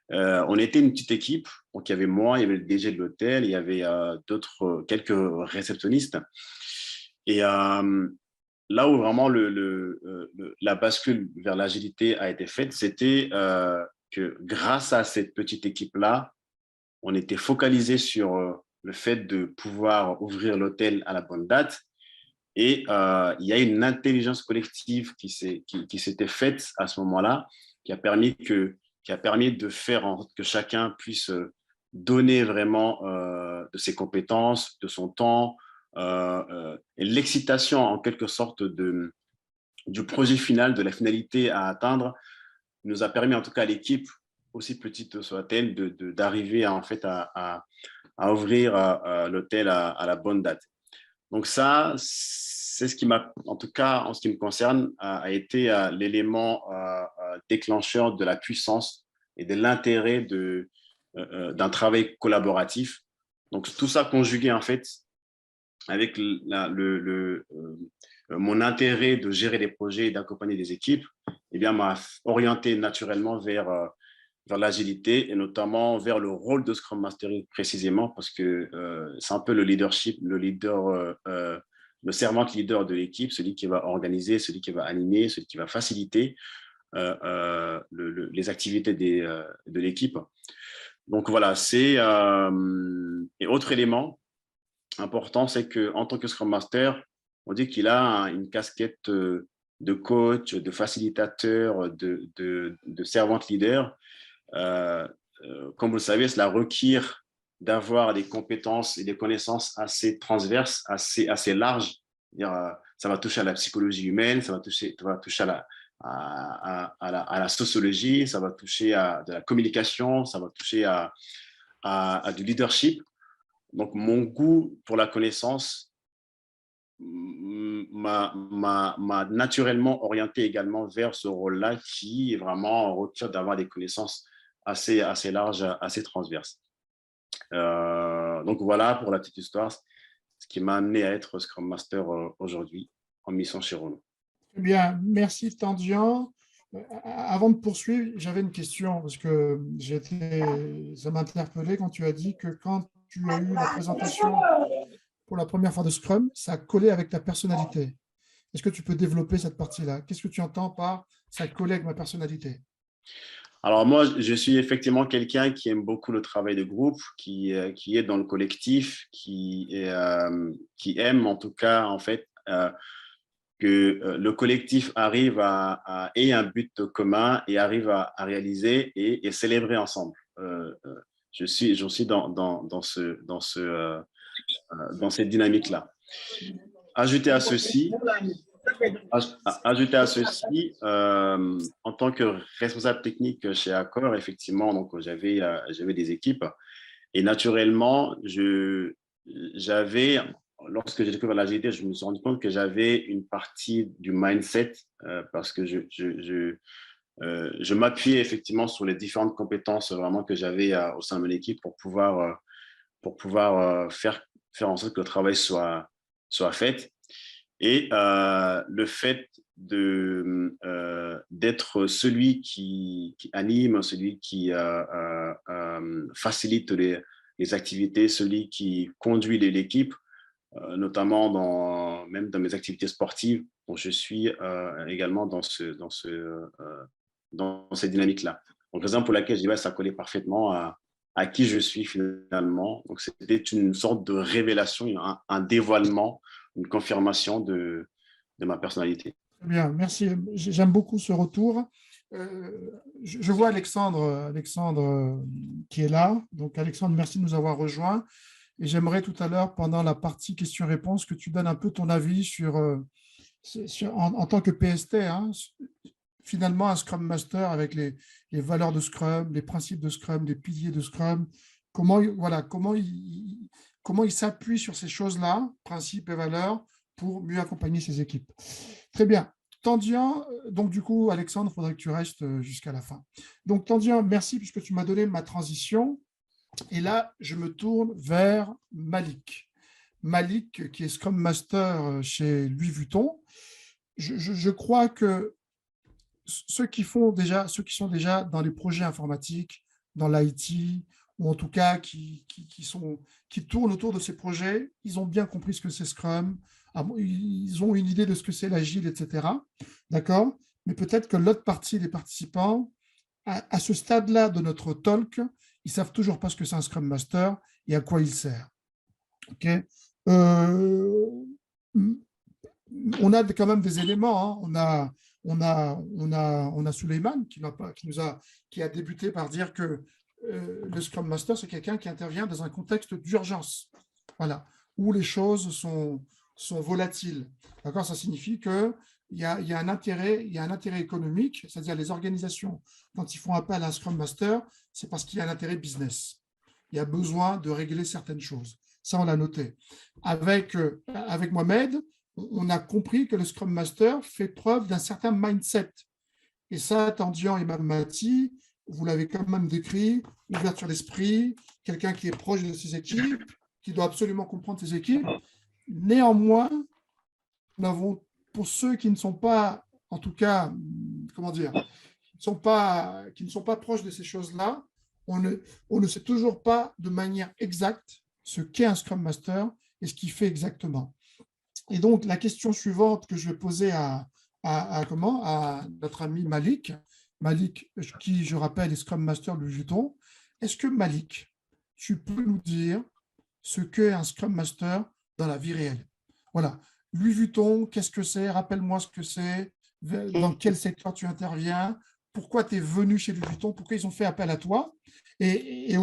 [SPEAKER 3] On était une petite équipe, donc il y avait moi, il y avait le DG de l'hôtel, il y avait quelques réceptionnistes. Et là où vraiment la bascule vers l'agilité a été faite, c'était que grâce à cette petite équipe-là, on était focalisé sur le fait de pouvoir ouvrir l'hôtel à la bonne date. Et il y a une intelligence collective qui s'était faite à ce moment-là, qui a permis de faire en sorte que chacun puisse donner vraiment de ses compétences, de son temps, et l'excitation en quelque sorte du projet final, de la finalité à atteindre, nous a permis en tout cas à l'équipe, aussi petite soit-elle, d'arriver en fait à ouvrir l'hôtel à la bonne date. Donc ça, c'est ce qui m'a, en tout cas en ce qui me concerne, a été l'élément déclencheur de la puissance et de l'intérêt d'un travail collaboratif. Donc tout ça conjugué en fait avec mon intérêt de gérer des projets et d'accompagner des équipes, eh bien m'a orienté naturellement vers l'agilité et notamment vers le rôle de Scrum Master précisément parce que c'est un peu le leadership, le servant leader de l'équipe, celui qui va organiser, celui qui va animer, celui qui va faciliter les activités de l'équipe. Donc voilà, et autre élément important, c'est qu'en tant que Scrum Master, on dit qu'il a une casquette de coach, de facilitateur, de servant leader. Comme vous le savez, cela requiert d'avoir des compétences et des connaissances assez transverses, assez larges. Ça va toucher à la psychologie humaine, ça va toucher à la sociologie, ça va toucher à de la communication, ça va toucher à du leadership. Donc, mon goût pour la connaissance m'a naturellement orienté également vers ce rôle-là qui est vraiment requiert d'avoir des connaissances assez larges, assez transverses. Donc, voilà pour la petite histoire, ce qui m'a amené à être Scrum Master aujourd'hui en mission chez Renault.
[SPEAKER 1] Eh bien, merci Tandian. Avant de poursuivre, j'avais une question parce que ça m'a interpellé quand tu as dit que quand tu as eu la présentation pour la première fois de Scrum, ça a collé avec ta personnalité. Est-ce que tu peux développer cette partie-là? Qu'est-ce que tu entends par ça colle avec ma personnalité?
[SPEAKER 3] Alors moi, je suis effectivement quelqu'un qui aime beaucoup le travail de groupe, qui est dans le collectif, qui aime en tout cas en fait que le collectif arrive ait un but commun et arrive à réaliser et célébrer ensemble. Je suis dans cette dynamique-là. Ajouter à ceci, en tant que responsable technique chez Accor, effectivement, donc j'avais des équipes et naturellement, lorsque j'ai découvert l'agilité, je me suis rendu compte que j'avais une partie du mindset parce que je m'appuyais effectivement sur les différentes compétences vraiment que j'avais au sein de mon équipe pour pouvoir faire en sorte que le travail soit fait. Et le fait d'être celui qui anime, celui qui facilite les activités, celui qui conduit l'équipe, notamment même dans mes activités sportives. Donc, je suis également dans cette dynamique-là. Donc, raison pour laquelle je dis ça collait parfaitement à qui je suis finalement. Donc, c'était une sorte de révélation, un dévoilement, une confirmation de ma personnalité.
[SPEAKER 1] Très bien, merci. J'aime beaucoup ce retour. Je vois Alexandre qui est là. Donc, Alexandre, merci de nous avoir rejoints. Et j'aimerais tout à l'heure, pendant la partie questions-réponses, que tu donnes un peu ton avis en tant que PST, hein, finalement, un Scrum Master avec les valeurs de Scrum, les principes de Scrum, les piliers de Scrum, voilà, comment il s'appuie sur ces choses-là, principes et valeurs, pour mieux accompagner ses équipes. Très bien. Tandian, donc du coup, Alexandre, il faudrait que tu restes jusqu'à la fin. Donc, Tandian, merci puisque tu m'as donné ma transition. Et là, je me tourne vers Malik. Malik, qui est Scrum Master chez Louis Vuitton. Je crois que ceux qui sont déjà dans les projets informatiques, dans l'IT, ou en tout cas qui tournent autour de ces projets, ils ont bien compris ce que c'est Scrum, ils ont une idée de ce que c'est l'agile, etc. D'accord? Mais peut-être que l'autre partie des participants, à ce stade-là de notre talk, ils ne savent toujours pas ce que c'est un Scrum Master et à quoi il sert. Okay, on a quand même des éléments. Hein. On a Suleiman qui a débuté par dire que le Scrum Master, c'est quelqu'un qui intervient dans un contexte d'urgence, voilà, où les choses sont volatiles. D'accord, ça signifie qu'il y a un intérêt économique, c'est-à-dire les organisations, quand ils font appel à un Scrum Master, c'est parce qu'il y a un intérêt business. Il y a besoin de régler certaines choses. Ça, on l'a noté. Avec Mohamed, on a compris que le Scrum Master fait preuve d'un certain mindset. Et ça, Tandian et Mamati, vous l'avez quand même décrit, ouverture d'esprit, quelqu'un qui est proche de ses équipes, qui doit absolument comprendre ses équipes. Néanmoins, nous avons, pour ceux qui ne sont pas, en tout cas, comment dire, qui ne sont pas proches de ces choses-là, on ne sait toujours pas de manière exacte ce qu'est un Scrum Master et ce qu'il fait exactement. Et donc, la question suivante que je vais poser à notre ami Malik, qui, je rappelle, est Scrum Master de Louis Vuitton, est-ce que Malik, tu peux nous dire ce qu'est un Scrum Master dans la vie réelle? Voilà. Louis Vuitton, qu'est-ce que c'est? Rappelle-moi ce que c'est. Dans quel secteur tu interviens? Pourquoi tu es venu chez Louis Vuitton? Pourquoi ils ont fait appel à toi? Et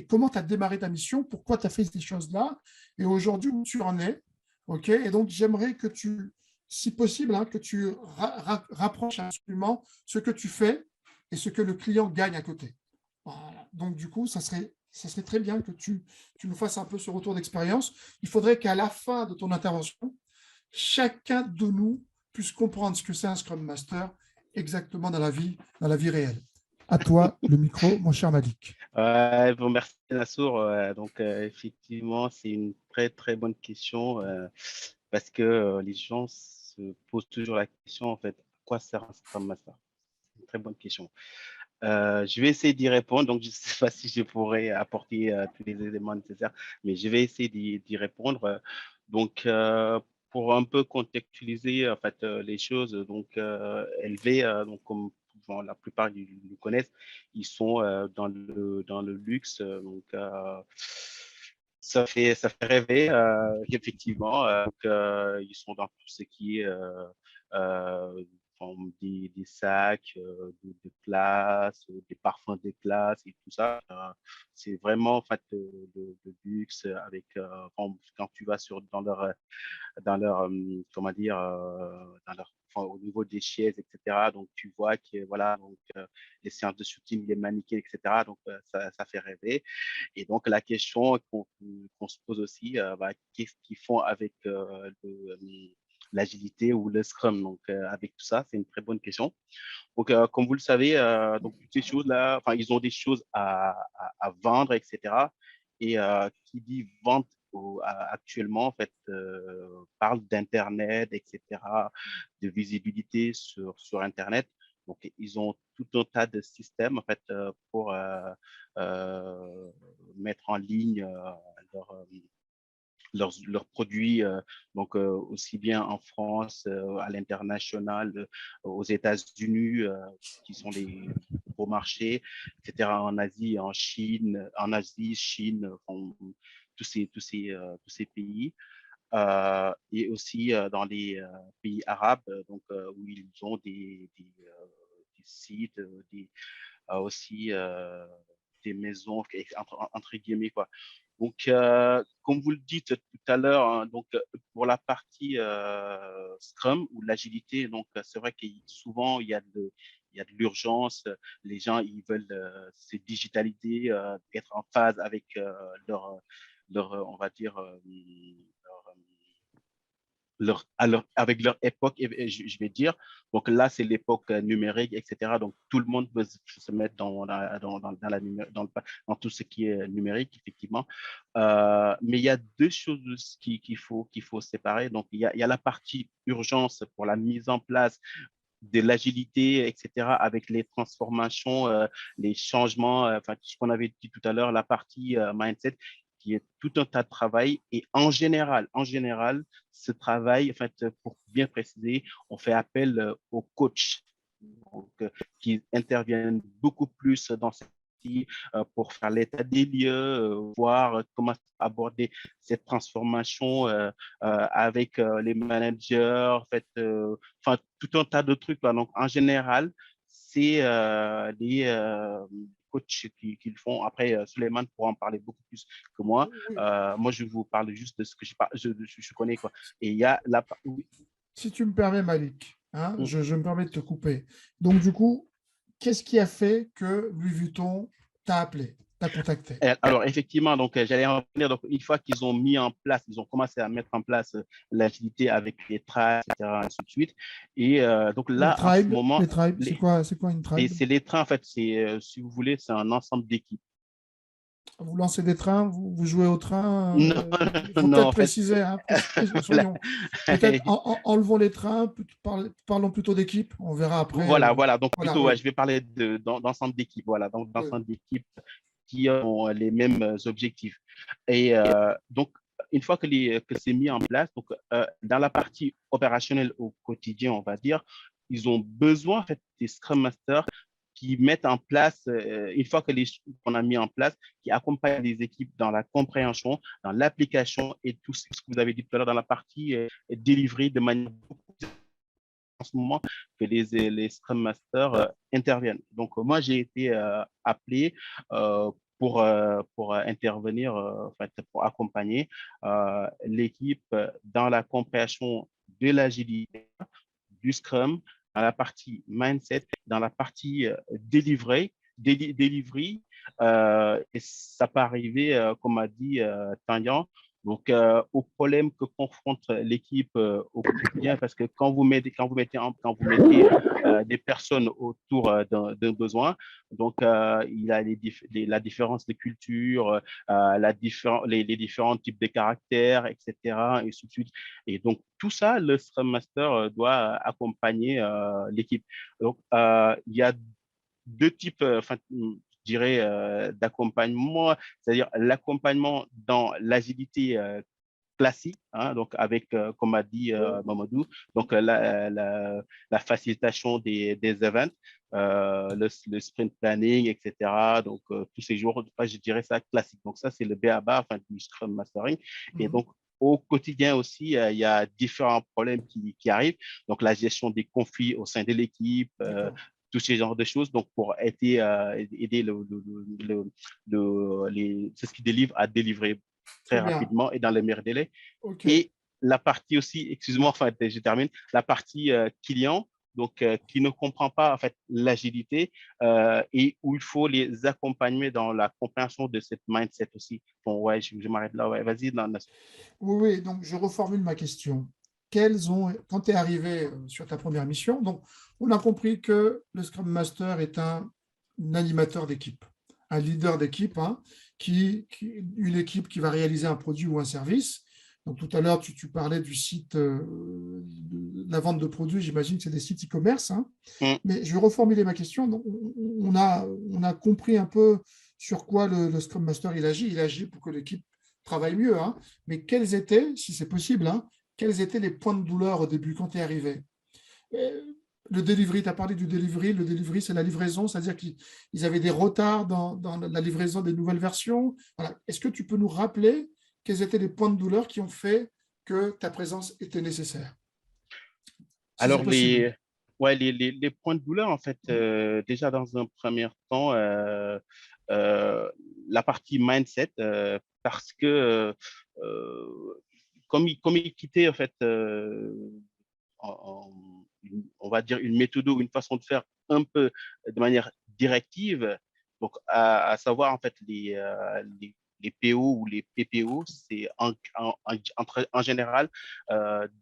[SPEAKER 1] comment tu as démarré ta mission? Pourquoi tu as fait ces choses-là? Et aujourd'hui, où tu en es? OK. Et donc, j'aimerais que tu, si possible, hein, que tu rapproches absolument ce que tu fais et ce que le client gagne à côté. Voilà. Donc, du coup, ça serait très bien que tu nous fasses un peu ce retour d'expérience. Il faudrait qu'à la fin de ton intervention, chacun de nous puisse comprendre ce que c'est un Scrum Master exactement dans la vie réelle. À toi, le micro, mon cher Malik.
[SPEAKER 2] Bon, merci Nassour. Donc, effectivement, c'est une très, très bonne question parce que les gens se posent toujours la question, en fait, à quoi sert un Scrum Master? C'est une très bonne question. Je vais essayer d'y répondre, donc je ne sais pas si je pourrais apporter tous les éléments nécessaires, mais je vais essayer d'y répondre. Donc, pour un peu contextualiser en fait, les choses, donc LV, donc, comme bon, la plupart le connaissent, ils sont dans le luxe, donc ça fait rêver, effectivement. Ils sont dans tout ce qui est des sacs de classe, des parfums de classe et tout ça. C'est vraiment en fait de luxe avec quand tu vas dans leur comment dire dans leur enfin, au niveau des chaises, etc. Donc tu vois que voilà donc les séances de shooting, les mannequins, etc. Donc ça fait rêver. Et donc la question qu'on se pose aussi, qu'est-ce qu'ils font avec l'agilité ou le Scrum. Donc, avec tout ça, c'est une très bonne question. Donc, comme vous le savez, donc, toutes ces choses-là, enfin, ils ont des choses à vendre, etc. Et qui dit vente actuellement, en fait, parle d'Internet, etc., de visibilité sur Internet. Donc, ils ont tout un tas de systèmes, en fait, pour mettre en ligne leur, leurs produits, donc aussi bien en France, à l'international, aux États-Unis, qui sont les gros marchés, etc., en Asie, en Asie, Chine, tous ces pays. Et aussi dans les pays arabes, donc où ils ont des sites, aussi des maisons entre guillemets quoi. Donc, comme vous le dites tout à l'heure, hein, donc pour la partie Scrum ou l'agilité, donc c'est vrai que souvent il y a de l'urgence. Les gens ils veulent se digitaliser, être en phase avec on va dire avec leur époque, et je vais dire. Donc là, c'est l'époque numérique, etc. Donc tout le monde veut se mettre dans tout ce qui est numérique, effectivement. Mais il y a deux choses qu'il faut séparer. Donc il y a la partie urgence pour la mise en place de l'agilité, etc., avec les transformations, les changements, enfin, ce qu'on avait dit tout à l'heure, la partie mindset, qui est tout un tas de travail. Et en général, ce travail, en fait, pour bien préciser, on fait appel aux coachs, donc, qui interviennent beaucoup plus dans cette pour faire l'état des lieux, voir comment aborder cette transformation avec les managers, en fait, enfin, tout un tas de trucs. Là. Donc, en général, c'est les coachs qui le font. Après, Suleiman pourra en parler beaucoup plus que moi.
[SPEAKER 1] Oui.
[SPEAKER 2] Moi, je vous parle juste de ce que je connais. Quoi. Et il y a la... Oui.
[SPEAKER 1] Si tu me permets, Malik, hein, je me permets de te couper. Donc, du coup, qu'est-ce qui a fait que Louis Vuitton t'a appelé, t'a contacté?
[SPEAKER 2] Alors, effectivement, donc, j'allais en venir. Donc, une fois qu'ils ont mis en place, ils ont commencé à mettre en place l'agilité avec les trains, etc., ainsi de suite. Et donc là, en ce moment,
[SPEAKER 1] C'est quoi une tribe?
[SPEAKER 2] c'est les trains, en fait, si vous voulez, c'est un ensemble d'équipes.
[SPEAKER 1] Vous lancez des trains, vous jouez au train.
[SPEAKER 2] Non,
[SPEAKER 1] Il faut
[SPEAKER 2] non,
[SPEAKER 1] peut-être
[SPEAKER 2] en fait,
[SPEAKER 1] préciser, hein, soyons. Peut-être enlevons les trains, parlons plutôt d'équipe. On verra après.
[SPEAKER 2] voilà. Donc,
[SPEAKER 1] Voilà,
[SPEAKER 2] plutôt, ouais,
[SPEAKER 1] oui.
[SPEAKER 2] je vais parler d'ensemble d'équipes. Voilà, donc
[SPEAKER 1] Oui.
[SPEAKER 2] d'ensemble d'équipes qui ont les mêmes objectifs. Et donc, une fois que c'est mis en place, donc, dans la partie opérationnelle au quotidien, on va dire, ils ont besoin en fait, des Scrum Masters qui mettent en place, une fois qu'on a mis en place, qui accompagnent les équipes dans la compréhension, dans l'application et tout ce que vous avez dit tout à l'heure dans la partie delivery de manière beaucoup plus en ce moment que les Scrum Masters interviennent. Donc, moi, j'ai été appelé pour intervenir, en fait, pour accompagner l'équipe dans la compréhension de l'agilité, du Scrum, dans la partie mindset, dans la partie delivery. Et ça peut arriver, comme a dit Tanyan, donc aux problèmes que confronte l'équipe au quotidien, parce que quand vous mettez des personnes autour d'un besoin, donc il y a la différence de culture, les différents types de caractères, etc. Et ainsi de suite. Et donc, tout ça, le Scrum Master doit accompagner l'équipe. Donc, il y a deux types, je dirais, d'accompagnement, c'est-à-dire l'accompagnement dans l'agilité classique, hein, donc avec, comme a dit Mamadou, donc la facilitation des events, le sprint planning, etc. Donc, tous ces jours, je dirais ça classique. Donc, ça, c'est le B.A.-ba, enfin, du Scrum Mastering. Et donc, au quotidien aussi, il y a différents problèmes qui arrivent. Donc, la gestion des conflits au sein de l'équipe, tous ces genres de choses. Donc, pour aider c'est ce qui délivre à délivrer très
[SPEAKER 1] Très bien.
[SPEAKER 2] rapidement et dans les meilleurs délais.
[SPEAKER 1] OK.
[SPEAKER 2] Et la partie aussi, excuse-moi, enfin, je termine, la partie client, donc qui ne comprend pas en fait l'agilité et où il faut les accompagner dans la compréhension de cette mindset aussi. Bon, ouais, je m'arrête là. Ouais, vas-y.
[SPEAKER 1] Oui, oui, donc je reformule ma question. Quand tu es arrivé sur ta première mission, donc on a compris que le Scrum Master est un animateur d'équipe, un leader d'équipe, hein, une équipe qui va réaliser un produit ou un service. Donc tout à l'heure, tu parlais du site, de la vente de produits, j'imagine que c'est des sites e-commerce, hein. Mais je vais reformuler ma question. Donc, on a compris un peu sur quoi le Scrum Master il agit pour que l'équipe travaille mieux, hein. Mais quels étaient, si c'est possible, hein, quels étaient les points de douleur au début quand tu es arrivé? Le delivery, tu as parlé du delivery. Le delivery, c'est la livraison, c'est-à-dire qu'ils avaient des retards dans la livraison des nouvelles versions. Voilà. Est-ce que tu peux nous rappeler quels étaient les points de douleur qui ont fait que ta présence était nécessaire, si c'est
[SPEAKER 2] Alors,
[SPEAKER 1] possible?
[SPEAKER 2] les points de douleur, en fait, déjà dans un premier temps, la partie mindset, parce que comme il quittait en fait, on va dire une méthode ou une façon de faire un peu de manière directive, donc à savoir en fait les PO ou les PPO, c'est en général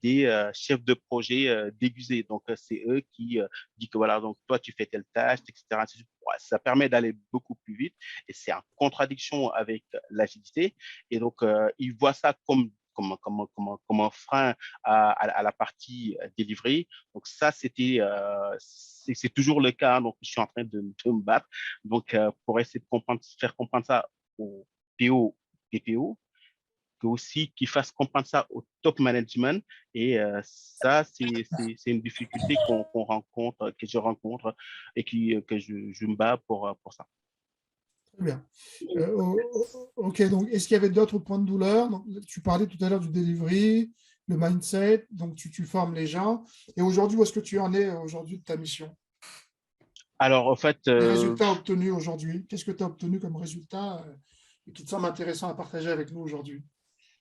[SPEAKER 2] des chefs de projet déguisés. Donc, c'est eux qui disent que voilà, donc toi, tu fais telle tâche, etc. Ouais, ça permet d'aller beaucoup plus vite et c'est en contradiction avec l'agilité. Et donc, ils voient ça comme un frein à la partie délivrée. Donc, ça, c'est toujours le cas. Donc, je suis en train de me battre. Donc, pour essayer de faire comprendre ça aux PO, PPO, que aussi qu'ils fassent comprendre ça au top management. Et ça, c'est une difficulté qu'on rencontre, que je rencontre et que je me bats pour ça.
[SPEAKER 1] Très bien. OK, donc est-ce qu'il y avait d'autres points de douleur? Donc, tu parlais tout à l'heure du delivery, le mindset, donc tu formes les gens. Et aujourd'hui, où est-ce que tu en es aujourd'hui de ta mission?
[SPEAKER 2] Alors, en fait,
[SPEAKER 1] Les résultats obtenus aujourd'hui, qu'est-ce que tu as obtenu comme résultat qui te semble intéressant à partager avec nous aujourd'hui?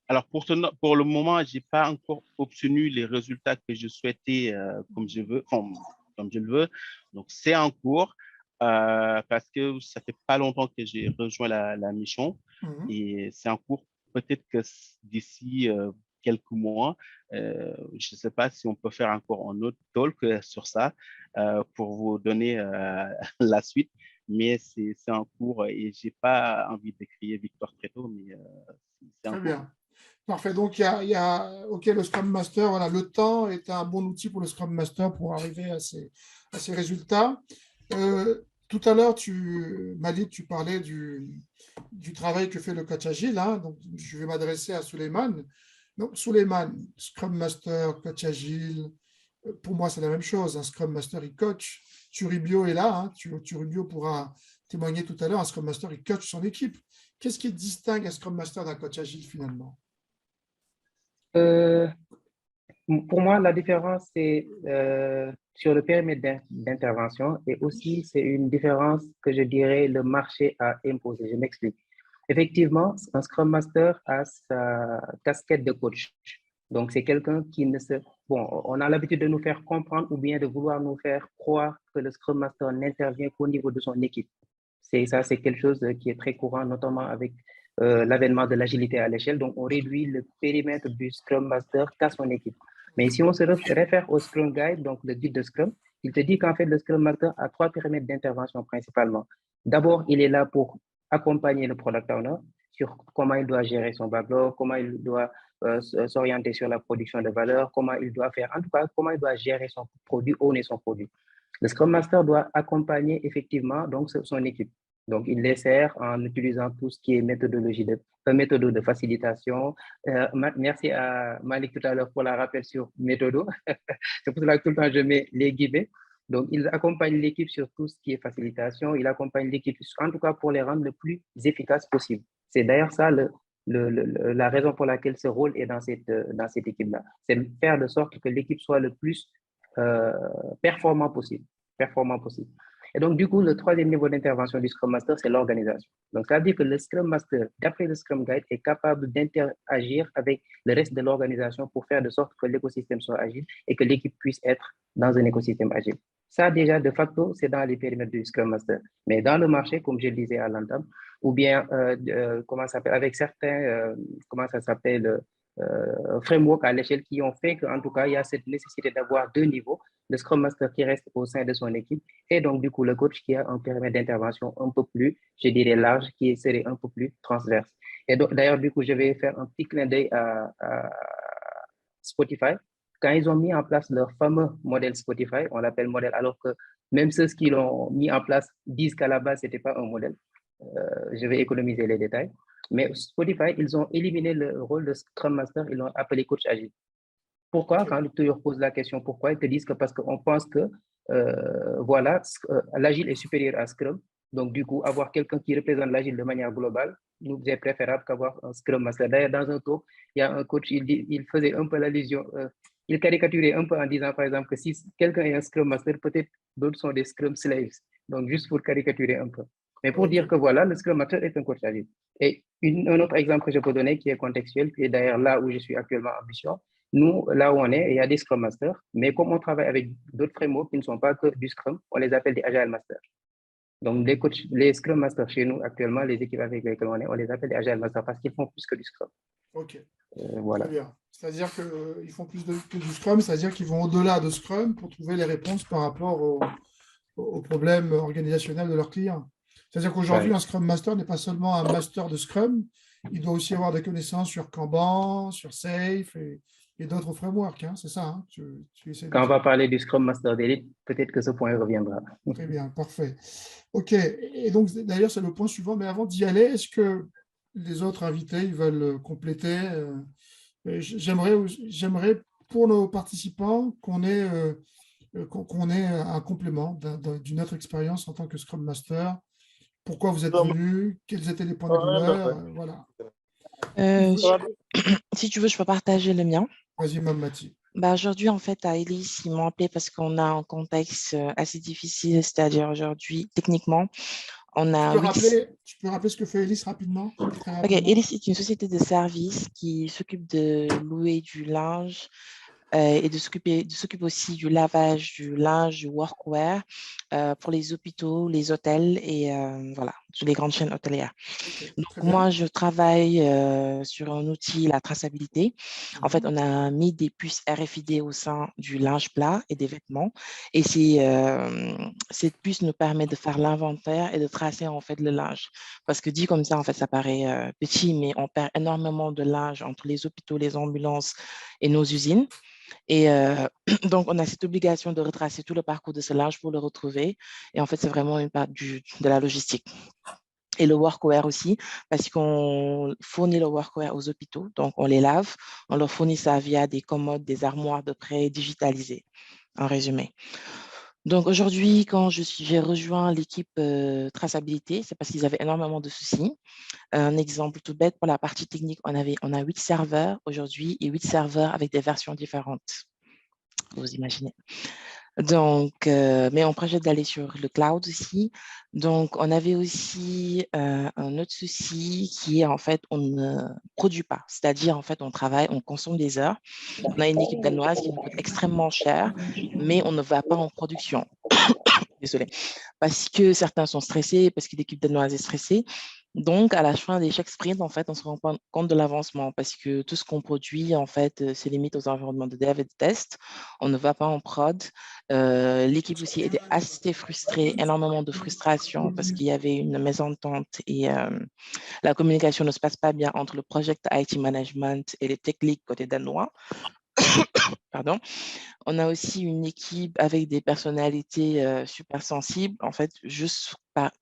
[SPEAKER 2] alors pour le moment, j'ai pas encore obtenu les résultats que je souhaitais comme je veux, enfin, comme je le veux. Donc, c'est en cours parce que ça fait pas longtemps que j'ai rejoint la mission
[SPEAKER 1] Mhm.
[SPEAKER 2] et c'est en cours. Peut-être que d'ici quelques mois, je ne sais pas si on peut faire encore un autre talk sur ça pour vous donner la suite, mais c'est en cours et j'ai pas envie de crier victoire très tôt, mais c'est en
[SPEAKER 1] Très
[SPEAKER 2] cours.
[SPEAKER 1] bien. Parfait. Donc, OK, le Scrum Master, voilà, le temps est un bon outil pour le Scrum Master pour arriver à ces résultats. Tout à l'heure, Malik, tu parlais du travail que fait le coach agile, hein. Donc, je vais m'adresser à Souleymane. Donc, Souleymane, Scrum Master, coach agile, pour moi, c'est la même chose. Un Scrum Master, il coach. Turibio est là, hein. Turibio pourra témoigner tout à l'heure. Un Scrum Master, il coach son équipe. Qu'est-ce qui distingue un Scrum Master d'un coach agile finalement?
[SPEAKER 4] Euh, Pour moi, la différence, c'est sur le périmètre d'intervention et aussi c'est une différence que je dirais le marché a imposé. Je m'explique. Effectivement, un Scrum Master a sa casquette de coach. Donc, c'est quelqu'un qui ne se... Bon, on a l'habitude de nous faire comprendre ou bien de vouloir nous faire croire que le Scrum Master n'intervient qu'au niveau de son équipe. Ça, c'est quelque chose qui est très courant, notamment avec l'avènement de l'agilité à l'échelle. Donc, on réduit le périmètre du Scrum Master qu'à son équipe. Mais si on se réfère au Scrum Guide, donc le guide de Scrum, il te dit qu'en fait, le Scrum Master a trois périmètres d'intervention principalement. D'abord, il est là pour accompagner le Product Owner sur comment il doit gérer son backlog, comment il doit s'orienter sur la production de valeur, comment il doit faire, en tout cas, comment il doit gérer son produit, owner son produit. Le Scrum Master doit accompagner effectivement donc, son équipe. Donc, il les sert en utilisant tout ce qui est méthode de facilitation. Merci à Malik tout à l'heure pour la rappel sur méthode. C'est pour cela que tout le temps je mets les guillemets. Donc, il accompagne l'équipe sur tout ce qui est facilitation. Il accompagne l'équipe, en tout cas, pour les rendre le plus efficace possible. C'est d'ailleurs ça la raison pour laquelle ce rôle est dans cette équipe-là. C'est faire de sorte que l'équipe soit le plus performant possible. Et donc, du coup, le troisième niveau d'intervention du Scrum Master, c'est l'organisation. Donc, ça veut dire que le Scrum Master, d'après le Scrum Guide, est capable d'interagir avec le reste de l'organisation pour faire de sorte que l'écosystème soit agile et que l'équipe puisse être dans un écosystème agile. Ça, déjà, de facto, c'est dans les périmètres du Scrum Master. Mais dans le marché, comme je le disais à l'entame, ou bien, comment ça s'appelle, avec certains, framework à l'échelle qui ont fait qu'en tout cas, il y a cette nécessité d'avoir deux niveaux, le Scrum Master qui reste au sein de son équipe et donc du coup le coach qui a un périmètre d'intervention un peu plus, je dirais large, qui serait un peu plus transverse. Et donc d'ailleurs, du coup, je vais faire un petit clin d'œil à Spotify. Quand ils ont mis en place leur fameux modèle Spotify, on l'appelle modèle, alors que même ceux qui l'ont mis en place disent qu'à la base, ce n'était pas un modèle. Je vais économiser les détails. Mais Spotify, ils ont éliminé le rôle de Scrum Master, ils l'ont appelé coach agile. Pourquoi? Quand tu leur poses la question pourquoi, ils te disent que parce qu'on pense que voilà, l'agile est supérieur à Scrum. Donc, du coup, avoir quelqu'un qui représente l'agile de manière globale nous est préférable qu'avoir un Scrum Master. D'ailleurs, dans un talk, il y a un coach, il faisait un peu l'allusion, il caricaturait un peu en disant, par exemple, que si quelqu'un est un Scrum Master, peut-être d'autres sont des Scrum Slaves. Donc, juste pour caricaturer un peu. Mais pour dire que voilà, le Scrum Master est un coach agile. Et un autre exemple que je peux donner qui est contextuel, qui est d'ailleurs là où je suis actuellement en mission, nous, là où on est, il y a des Scrum Masters, mais comme on travaille avec d'autres frameworks qui ne sont pas que du Scrum, on les appelle des Agile Masters. Donc, les Scrum Masters chez nous, actuellement, les équipes avec lesquelles on les appelle des Agile Masters parce qu'ils font plus que du Scrum.
[SPEAKER 1] Ok,
[SPEAKER 4] Voilà.
[SPEAKER 1] très bien. C'est-à-dire qu'ils font plus que du Scrum, c'est-à-dire qu'ils vont au-delà de Scrum pour trouver les réponses par rapport aux problèmes organisationnels de leurs clients. C'est-à-dire qu'aujourd'hui,
[SPEAKER 4] Ouais.
[SPEAKER 1] un Scrum Master n'est pas seulement un master de Scrum, il doit aussi avoir des connaissances sur Kanban, sur Safe et d'autres frameworks. Hein, c'est ça, hein, tu essaies de
[SPEAKER 4] Quand on
[SPEAKER 1] dire.
[SPEAKER 4] va parler du Scrum Master d'élite, peut-être que ce point reviendra.
[SPEAKER 1] Très bien, parfait. OK. Et donc, d'ailleurs, c'est le point suivant. Mais avant d'y aller, est-ce que les autres invités ils veulent compléter j'aimerais pour nos participants qu'on ait un complément d'une autre expérience en tant que Scrum Master. Pourquoi vous êtes venu? Quels étaient les points de douleur? Voilà.
[SPEAKER 6] Si tu veux, je peux partager le mien.
[SPEAKER 1] Vas-y, Mamati.
[SPEAKER 6] Bah, aujourd'hui, en fait, à Ellis, ils m'ont appelé parce qu'on a un contexte assez difficile, c'est-à-dire aujourd'hui, techniquement, on a
[SPEAKER 1] Tu peux rappeler ce que fait Ellis rapidement? Très
[SPEAKER 6] Ok,
[SPEAKER 1] rapidement.
[SPEAKER 6] Ellis est une société de services qui s'occupe de louer du linge et de s'occuper aussi du lavage du linge, du workwear pour les hôpitaux, les hôtels et voilà, sur les grandes chaînes hôtelières.
[SPEAKER 1] Ok,
[SPEAKER 6] Donc,
[SPEAKER 1] très bien.
[SPEAKER 6] moi, je travaille sur un outil, la traçabilité. En fait, on a mis des puces RFID au sein du linge plat et des vêtements. Et cette puce nous permet de faire l'inventaire et de tracer en fait le linge. Parce que dit comme ça, en fait, ça paraît petit, mais on perd énormément de linge entre les hôpitaux, les ambulances et nos usines. Et donc, on a cette obligation de retracer tout le parcours de ce linge pour le retrouver. Et en fait, c'est vraiment une part de la logistique. Et le workwear aussi, parce qu'on fournit le workwear aux hôpitaux. Donc, on les lave, on leur fournit ça via des commodes, des armoires de prêt digitalisées, en résumé. Donc, aujourd'hui, quand j'ai rejoint l'équipe traçabilité, c'est parce qu'ils avaient énormément de soucis. Un exemple tout bête, pour la partie technique, on a 8 serveurs aujourd'hui et 8 serveurs avec des versions différentes. Vous imaginez. Donc, mais on projette d'aller sur le cloud aussi. Donc, on avait aussi un autre souci qui est en fait, on ne produit pas. C'est-à-dire, en fait, on travaille, on consomme des heures. On a une équipe danoise qui nous coûte extrêmement cher, mais on ne va pas en production. Désolée. Parce que certains sont stressés, parce que l'équipe danoise est stressée. Donc, à la fin de chaque sprint, en fait, on se rend compte de l'avancement parce que tout ce qu'on produit, en fait, se limite aux environnements de dev et de test. On ne va pas en prod. L'équipe aussi était assez frustrée, énormément de frustration parce qu'il y avait une mésentente et la communication ne se passe pas bien entre le project IT management et les tech leads côté danois. Pardon. On a aussi une équipe avec des personnalités super sensibles. En fait, juste par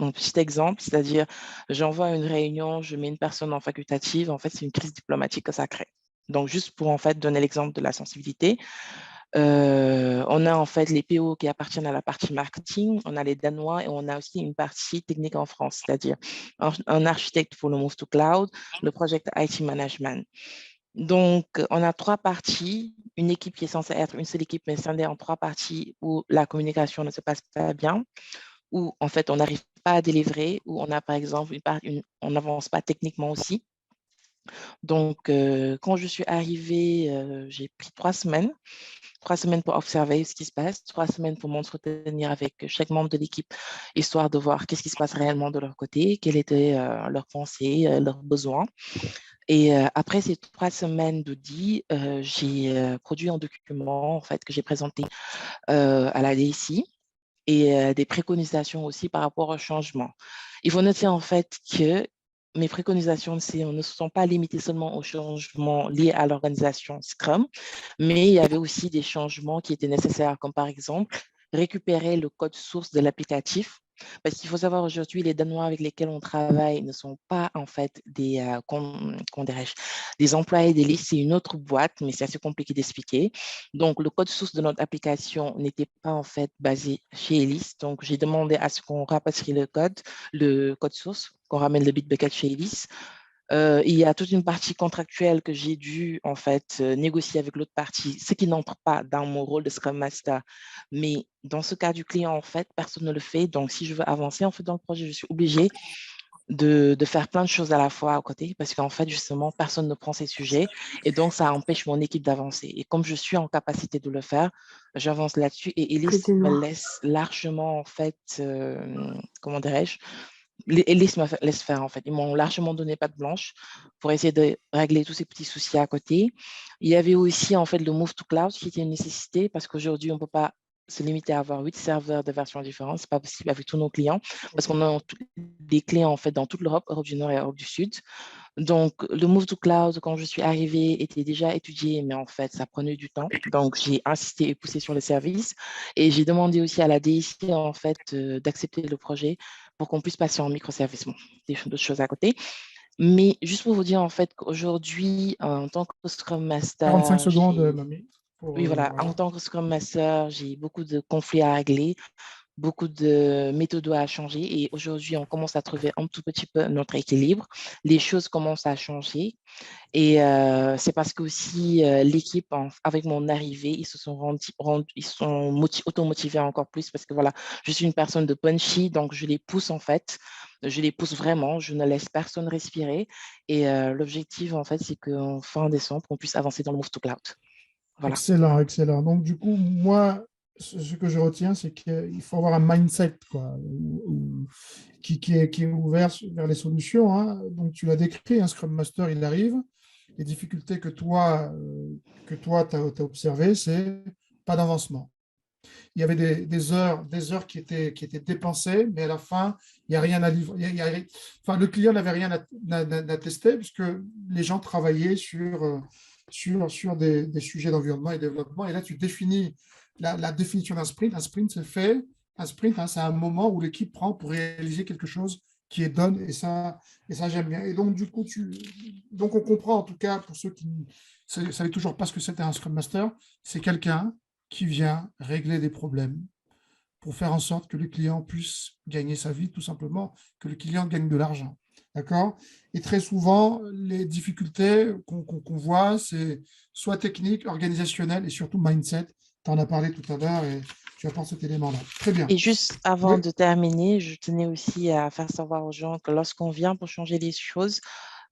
[SPEAKER 6] un petit exemple, c'est-à-dire, j'envoie une réunion, je mets une personne en facultative, en fait, c'est une crise diplomatique que ça crée. Donc, juste pour en fait donner l'exemple de la sensibilité, on a en fait les PO qui appartiennent à la partie marketing, on a les Danois et on a aussi une partie technique en France, c'est-à-dire un architecte pour le Move to Cloud, le project IT management. Donc, on a 3 parties, une équipe qui est censée être une seule équipe, mais scindée en 3 parties où la communication ne se passe pas bien, où en fait on n'arrive pas à délivrer, où on a par exemple on n'avance pas techniquement aussi. Donc, quand je suis arrivée, j'ai pris 3 semaines. 3 semaines pour observer ce qui se passe, 3 semaines pour m'entretenir avec chaque membre de l'équipe, histoire de voir qu'est-ce qui se passe réellement de leur côté, quelles étaient leurs pensées, leurs besoins. Et après ces 3 semaines d'audit, j'ai produit un document en fait, que j'ai présenté à la DSI et des préconisations aussi par rapport au changement. Il faut noter en fait que mes préconisations ne sont pas limitées seulement aux changements liés à l'organisation Scrum, mais il y avait aussi des changements qui étaient nécessaires, comme par exemple récupérer le code source de l'applicatif. Parce qu'il faut savoir aujourd'hui, les Danois avec lesquels on travaille ne sont pas en fait des employés d'Elys, c'est une autre boîte, mais c'est assez compliqué d'expliquer. Donc, le code source de notre application n'était pas en fait basé chez Elys. Donc, j'ai demandé à ce qu'on rapatrie le code source, qu'on ramène le Bitbucket chez Elys. Il y a toute une partie contractuelle que j'ai dû en fait négocier avec l'autre partie, ce qui n'entre pas dans mon rôle de Scrum Master. Mais dans ce cas du client, en fait, personne ne le fait. Donc, si je veux avancer en fait dans le projet, je suis obligée de faire plein de choses à la fois à côté parce qu'en fait, justement, personne ne prend ces sujets et donc ça empêche mon équipe d'avancer. Et comme je suis en capacité de le faire, j'avance là-dessus et Elise me laisse largement, en fait, comment dirais-je, Elise me laisse faire, en fait. Ils m'ont largement donné patte blanche pour essayer de régler tous ces petits soucis à côté. Il y avait aussi, en fait, le move to cloud qui était une nécessité parce qu'aujourd'hui, on ne peut pas se limiter à avoir 8 serveurs de versions différentes. Ce n'est pas possible avec tous nos clients parce qu'on a des clients en fait dans toute l'Europe, Europe du Nord et Europe du Sud. Donc, le move to cloud, quand je suis arrivée, était déjà étudié, mais en fait, ça prenait du temps. Donc, j'ai insisté et poussé sur le service. Et j'ai demandé aussi à la DSI, en fait, d'accepter le projet pour qu'on puisse passer en microservice. Bon, d'autres choses à côté. Mais juste pour vous dire, en fait, qu'aujourd'hui, en tant que Scrum Master...
[SPEAKER 1] 45 secondes, Mamie.
[SPEAKER 6] Oui, voilà. En tant que Scrum Master, j'ai beaucoup de conflits à régler, beaucoup de méthodes à changer. Et aujourd'hui, on commence à trouver un tout petit peu notre équilibre. Les choses commencent à changer. Et c'est parce que aussi l'équipe, avec mon arrivée, ils se sont automotivés encore plus parce que voilà, je suis une personne de punchy, donc je les pousse en fait. Je les pousse vraiment, je ne laisse personne respirer. Et l'objectif, en fait, c'est qu'en fin décembre, on puisse avancer dans le Move to Cloud. Voilà.
[SPEAKER 1] Excellent, excellent. Donc, du coup, moi, ce que je retiens, c'est qu'il faut avoir un mindset quoi, qui est ouvert vers les solutions. Hein. Donc, tu l'as décrit, un Scrum Master, il arrive. Les difficultés que toi, tu as observées, c'est pas d'avancement. Il y avait des heures qui étaient dépensées, mais à la fin, il n'y a rien à livrer. Enfin, le client n'avait rien à tester puisque les gens travaillaient sur des sujets d'environnement et développement. Et là, tu définis la définition d'un sprint. Un sprint, c'est fait. Un sprint, hein, c'est un moment où l'équipe prend pour réaliser quelque chose qui est done. Et ça j'aime bien. Et donc, du coup, donc, on comprend, en tout cas, pour ceux qui ne savaient toujours pas ce que c'était un Scrum Master, c'est quelqu'un qui vient régler des problèmes pour faire en sorte que le client puisse gagner sa vie, tout simplement, que le client gagne de l'argent. D'accord? Et très souvent, les difficultés qu'on voit, c'est soit technique, organisationnel et surtout mindset. Tu en as parlé tout à l'heure et tu apportes cet élément-là. Très bien.
[SPEAKER 6] Et juste avant de terminer, je tenais aussi à faire savoir aux gens que lorsqu'on vient pour changer les choses,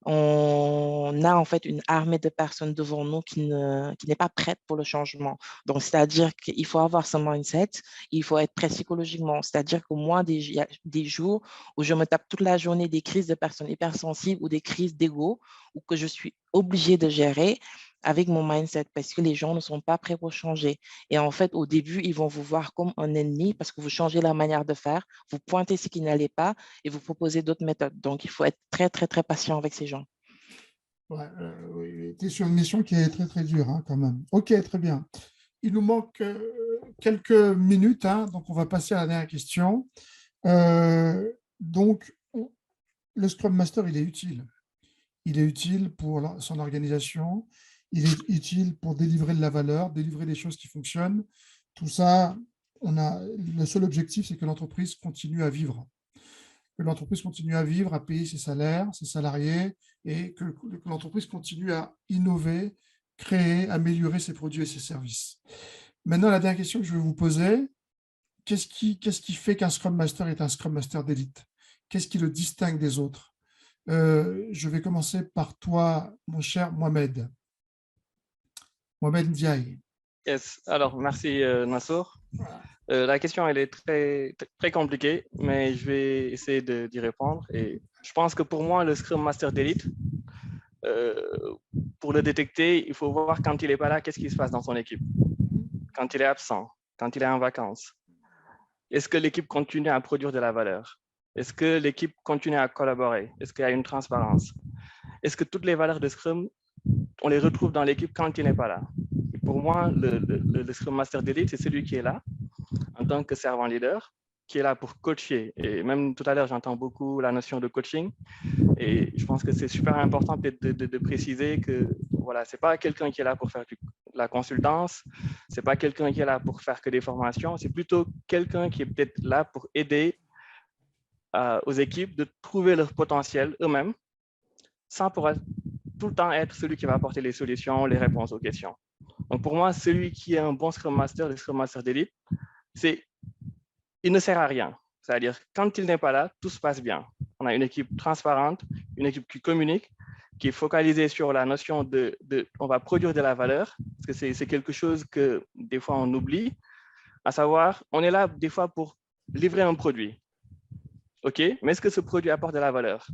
[SPEAKER 6] on a en fait une armée de personnes devant nous qui n'est pas prête pour le changement. Donc, c'est-à-dire qu'il faut avoir ce mindset, il faut être prêt psychologiquement. C'est-à-dire qu'au moins, il y a des jours où je me tape toute la journée des crises de personnes hypersensibles ou des crises d'ego, ou que je suis obligée de gérer avec mon mindset parce que les gens ne sont pas prêts pour changer. Et en fait, au début, ils vont vous voir comme un ennemi parce que vous changez la manière de faire, vous pointez ce qui n'allait pas et vous proposez d'autres méthodes. Donc, il faut être très, très, très patient avec ces gens.
[SPEAKER 1] Ouais, oui, tu es sur une mission qui est très, très dure hein, quand même. OK, très bien. Il nous manque quelques minutes, hein, donc on va passer à la dernière question. Donc, le Scrum Master, il est utile. Il est utile pour son organisation, il est utile pour délivrer de la valeur, délivrer des choses qui fonctionnent. Tout ça, le seul objectif, c'est que l'entreprise continue à vivre. Que l'entreprise continue à vivre, à payer ses salaires, ses salariés, et que l'entreprise continue à innover, créer, améliorer ses produits et ses services. Maintenant, la dernière question que je vais vous poser, qu'est-ce qui fait qu'un Scrum Master est un Scrum Master d'élite? Qu'est-ce qui le distingue des autres? Je vais commencer par toi, mon cher Mohamed. Mohamed Ndiaye.
[SPEAKER 5] Yes. Alors, merci Nassour. La question, elle est très, très compliquée, mais je vais essayer d'y répondre. Et je pense que pour moi, le Scrum Master d'élite, pour le détecter, il faut voir quand il n'est pas là, qu'est-ce qui se passe dans son équipe. Quand il est absent, quand il est en vacances. Est-ce que l'équipe continue à produire de la valeur? Est-ce que l'équipe continue à collaborer? Est-ce qu'il y a une transparence? Est-ce que toutes les valeurs de Scrum, on les retrouve dans l'équipe quand il n'est pas là? Et pour moi, le Scrum Master d'élite, c'est celui qui est là en tant que servant leader, qui est là pour coacher. Et même tout à l'heure, j'entends beaucoup la notion de coaching. Et je pense que c'est super important peut-être de préciser que voilà, ce n'est pas quelqu'un qui est là pour faire la consultance, ce n'est pas quelqu'un qui est là pour faire que des formations, c'est plutôt quelqu'un qui est peut-être là pour aider aux équipes de trouver leur potentiel eux-mêmes, sans pour tout le temps être celui qui va apporter les solutions, les réponses aux questions. Donc pour moi, celui qui est un bon Scrum Master, le Scrum Master d'élite, il ne sert à rien. C'est-à-dire, quand il n'est pas là, tout se passe bien. On a une équipe transparente, une équipe qui communique, qui est focalisée sur la notion on va produire de la valeur, parce que c'est quelque chose que des fois on oublie, à savoir, on est là des fois pour livrer un produit. OK, mais est-ce que ce produit apporte de la valeur?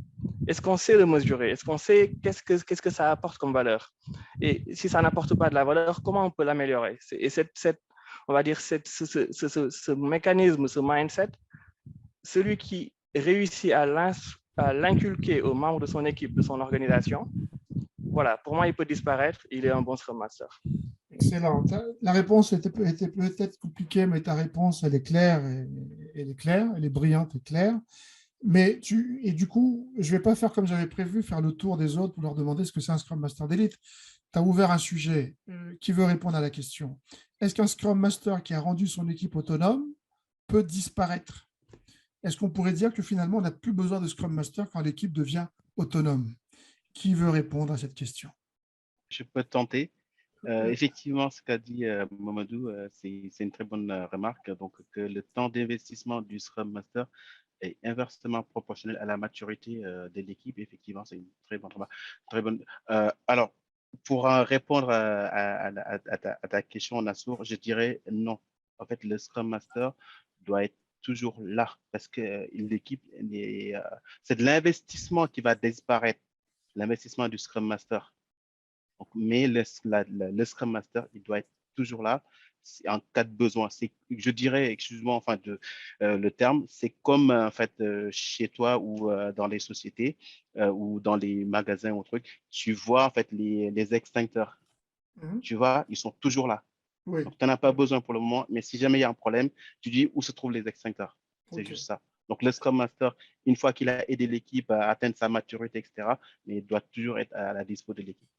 [SPEAKER 5] Est-ce qu'on sait le mesurer? Est-ce qu'on sait qu'est-ce que ça apporte comme valeur? Et si ça n'apporte pas de la valeur, comment on peut l'améliorer? Et on va dire, ce mécanisme, ce mindset, celui qui réussit à l'inculquer aux membres de son équipe, de son organisation, voilà, pour moi, il peut disparaître, il est un bon Scrum Master.
[SPEAKER 1] Excellent. La réponse était peut-être compliquée, mais ta réponse, elle est claire, elle est brillante et claire. Mais du coup, je ne vais pas faire comme j'avais prévu, faire le tour des autres pour leur demander ce que c'est un Scrum Master d'élite. Tu as ouvert un sujet. Qui veut répondre à la question? Est-ce qu'un Scrum Master qui a rendu son équipe autonome peut disparaître? Est-ce qu'on pourrait dire que finalement, on n'a plus besoin de Scrum Master quand l'équipe devient autonome? Qui veut répondre à cette question?
[SPEAKER 2] Je peux tenter. Effectivement, ce qu'a dit Mamadou, c'est une très bonne remarque. Donc, que le temps d'investissement du Scrum Master est inversement proportionnel à la maturité de l'équipe. Effectivement, c'est une très bonne remarque. Très bonne. Alors, pour répondre à ta question, Nassour, je dirais non. En fait, le Scrum Master doit être toujours là parce que l'équipe, c'est de l'investissement qui va disparaître, l'investissement du Scrum Master. Donc, mais le Scrum Master, il doit être toujours là en cas de besoin. Je dirais, excuse-moi, enfin, le terme, c'est comme en fait chez toi ou dans les sociétés ou dans les magasins ou trucs, tu vois en fait les extincteurs. Tu vois, ils sont toujours là.
[SPEAKER 1] Oui.
[SPEAKER 2] Donc, tu n'en as pas besoin pour le moment, mais si jamais il y a un problème, tu dis où se trouvent les extincteurs. C'est juste ça. Donc, le Scrum Master, une fois qu'il a aidé l'équipe à atteindre sa maturité, etc., mais il doit toujours être à la dispo de l'équipe.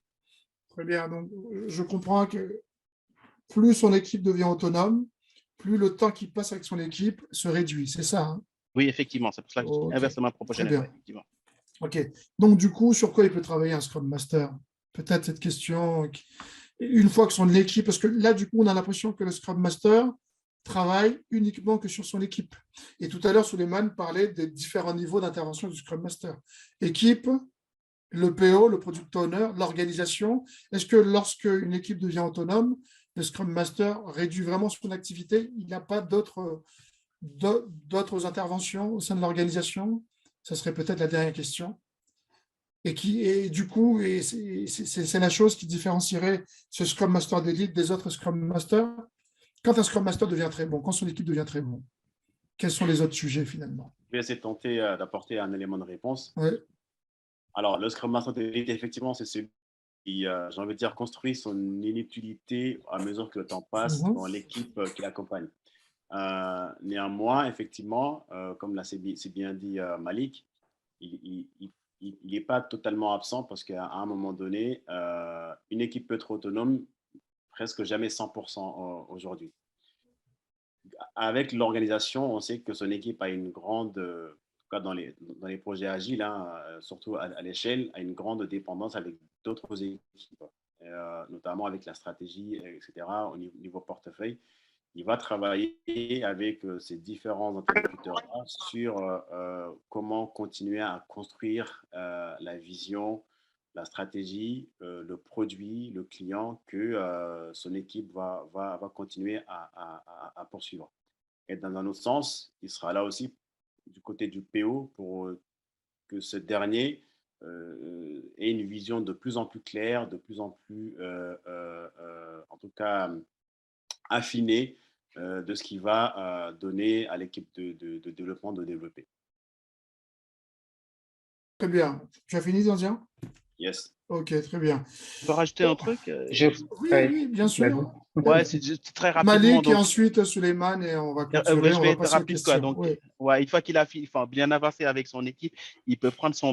[SPEAKER 1] Très bien. Donc, je comprends que plus son équipe devient autonome, plus le temps qu'il passe avec son équipe se réduit. C'est ça, hein?
[SPEAKER 2] Oui, effectivement. C'est pour ça que je dis inversement proportionnel.
[SPEAKER 1] Très bien.
[SPEAKER 2] Ouais, effectivement.
[SPEAKER 1] OK. Donc, du coup, sur quoi il peut travailler un Scrum Master? Peut-être cette question, une fois que son équipe, parce que là, du coup, on a l'impression que le Scrum Master travaille uniquement que sur son équipe. Et tout à l'heure, Souleymane parlait des différents niveaux d'intervention du Scrum Master. Équipe, le PO, le Product Owner, l'organisation. Est-ce que lorsque une équipe devient autonome, le Scrum Master réduit vraiment son activité? Il n'y a pas d'autres interventions au sein de l'organisation? Ça serait peut-être la dernière question. Et du coup, c'est la chose qui différencierait ce Scrum Master d'élite des autres Scrum Masters. Quand un Scrum Master devient très bon, quand son équipe devient très bon, quels sont les autres sujets finalement?
[SPEAKER 3] Je vais essayer de tenter d'apporter un élément de réponse.
[SPEAKER 1] Ouais.
[SPEAKER 3] Alors, le Scrum Master d'élite, effectivement, c'est celui qui, j'ai envie de dire, construit son inutilité à mesure que le temps passe dans l'équipe qui l'accompagne. Néanmoins, effectivement, comme l'a c'est bien dit Malik, il n'est pas totalement absent parce qu'à un moment donné, une équipe peut être autonome presque jamais 100% aujourd'hui. Avec l'organisation, on sait que son équipe a une grande, en tout cas dans les projets agiles, hein, surtout à l'échelle, a une grande dépendance avec d'autres équipes, notamment avec la stratégie, etc., au niveau portefeuille. Il va travailler avec ces différents interlocuteurs sur comment continuer à construire la vision, la stratégie, le produit, le client que son équipe va continuer à poursuivre. Et dans un autre sens, il sera là aussi du côté du PO pour que ce dernier ait une vision de plus en plus claire, de plus en plus, en tout cas, affinée de ce qu'il va donner à l'équipe de développement de développer.
[SPEAKER 1] Très bien. Tu as fini, Zanzian?
[SPEAKER 3] Yes.
[SPEAKER 1] Ok, très bien.
[SPEAKER 2] Je peux rajouter un truc?
[SPEAKER 1] Oui, bien sûr.
[SPEAKER 2] Ouais, c'est très rapidement.
[SPEAKER 1] Malik et ensuite Souleymane et on va clôturer.
[SPEAKER 2] Je vais être rapide, quoi. Donc,
[SPEAKER 1] oui.
[SPEAKER 2] ouais, une fois qu'il a bien avancé avec son équipe, il peut prendre son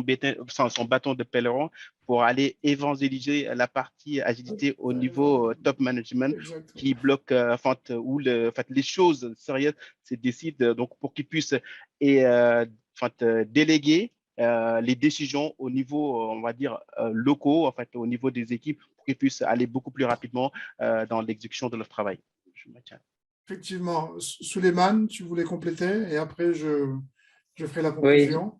[SPEAKER 2] bâton de pèlerin pour aller évangéliser la partie agilité au niveau top management. Exactement. Qui bloque où les choses sérieuses se décident donc pour qu'il puisse déléguer les décisions au niveau, on va dire, locaux, en fait, au niveau des équipes, pour qu'ils puissent aller beaucoup plus rapidement dans l'exécution de leur travail. Je maintiens.
[SPEAKER 1] Effectivement. Souleymane, tu voulais compléter et après, je ferai la
[SPEAKER 4] Oui,
[SPEAKER 1] conclusion.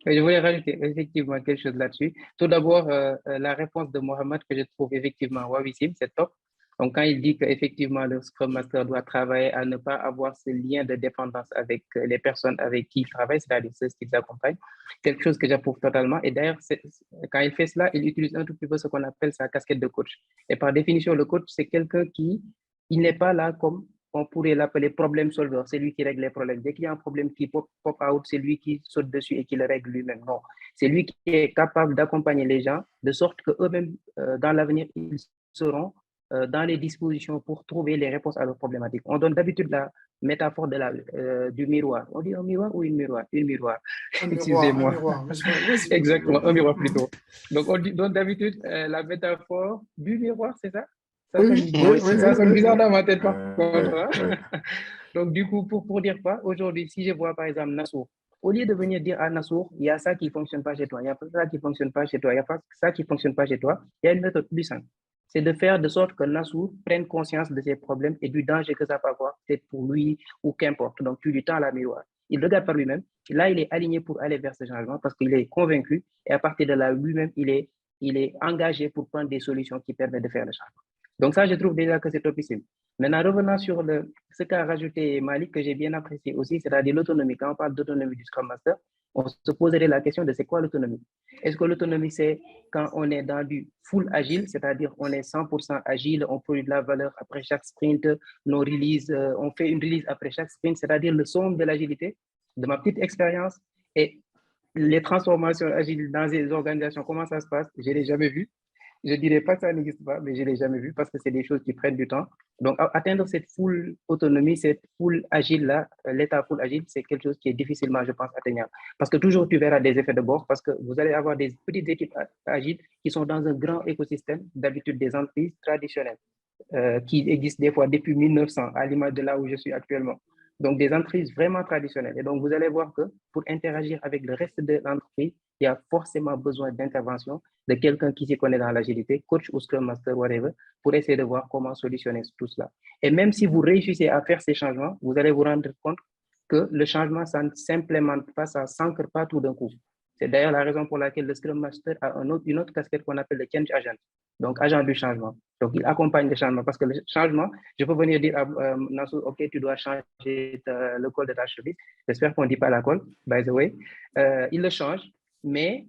[SPEAKER 4] je voulais rajouter effectivement quelque chose là-dessus. Tout d'abord, la réponse de Mohamed que je trouve effectivement wavissime, c'est top. Donc, quand il dit qu'effectivement le Scrum Master doit travailler à ne pas avoir ce lien de dépendance avec les personnes avec qui il travaille, c'est-à-dire ceux qui l'accompagnent, quelque chose que j'approuve totalement. Et d'ailleurs, quand il fait cela, il utilise un tout petit peu ce qu'on appelle sa casquette de coach. Et par définition, le coach, c'est quelqu'un qui il n'est pas là comme on pourrait l'appeler problème solver, c'est lui qui règle les problèmes. Dès qu'il y a un problème qui pop out, c'est lui qui saute dessus et qui le règle lui-même. Non, c'est lui qui est capable d'accompagner les gens de sorte qu'eux-mêmes, dans l'avenir, ils seront dans les dispositions pour trouver les réponses à leurs problématiques. On donne d'habitude la métaphore du miroir. On dit un miroir ou une miroir? Une miroir.
[SPEAKER 1] Excusez-moi.
[SPEAKER 4] Exactement, un miroir plutôt. Donc, on donne d'habitude la métaphore du miroir, c'est ça? Ça sonne bizarre dans ma tête, par contre. Donc, du coup, pour dire quoi, aujourd'hui, si je vois par exemple Nassour, au lieu de venir dire à Nassour, il y a ça qui ne fonctionne pas chez toi, il y a ça qui ne fonctionne pas chez toi, il y a ça qui ne fonctionne pas chez toi, il y a une méthode plus simple. C'est de faire de sorte que Nassour prenne conscience de ses problèmes et du danger que ça peut avoir, peut-être pour lui ou qu'importe. Donc, tu lui tends la miroir. Il regarde par lui-même. Là, il est aligné pour aller vers ce changement parce qu'il est convaincu et à partir de là, lui-même, il est engagé pour prendre des solutions qui permettent de faire le changement. Donc ça, je trouve déjà que c'est topissime. Maintenant, revenant sur ce qu'a rajouté Malik, que j'ai bien apprécié aussi, c'est-à-dire l'autonomie. Quand on parle d'autonomie du Scrum Master, on se poserait la question de c'est quoi l'autonomie? Est-ce que l'autonomie, c'est quand on est dans du full agile, c'est-à-dire on est 100% agile, on produit de la valeur après chaque sprint, nos releases, on fait une release après chaque sprint, c'est-à-dire le somme de l'agilité, de ma petite expérience, et les transformations agiles dans les organisations, comment ça se passe? Je ne l'ai jamais vu. Je ne dirais pas que ça n'existe pas, mais je ne l'ai jamais vu parce que c'est des choses qui prennent du temps. Donc, atteindre cette full autonomie, cette full agile-là, l'état full agile, c'est quelque chose qui est difficilement, je pense, atteignable. Parce que toujours, tu verras des effets de bord parce que vous allez avoir des petites équipes agiles qui sont dans un grand écosystème, d'habitude des entreprises traditionnelles, qui existent des fois depuis 1900, à l'image de là où je suis actuellement. Donc, des entreprises vraiment traditionnelles. Et donc, vous allez voir que pour interagir avec le reste de l'entreprise, il y a forcément besoin d'intervention de quelqu'un qui s'y connaît dans l'agilité, coach ou Scrum Master, whatever, pour essayer de voir comment solutionner tout cela. Et même si vous réussissez à faire ces changements, vous allez vous rendre compte que le changement, ça ne s'implémente pas, ça ne s'ancre pas tout d'un coup. C'est d'ailleurs la raison pour laquelle le Scrum Master a une autre casquette qu'on appelle le Change Agent, donc agent du changement. Donc, il accompagne le changement parce que le changement, je peux venir dire à Nassour, OK, tu dois changer le col de ta cheville. J'espère qu'on ne dit pas la colle, by the way. Il le change, mais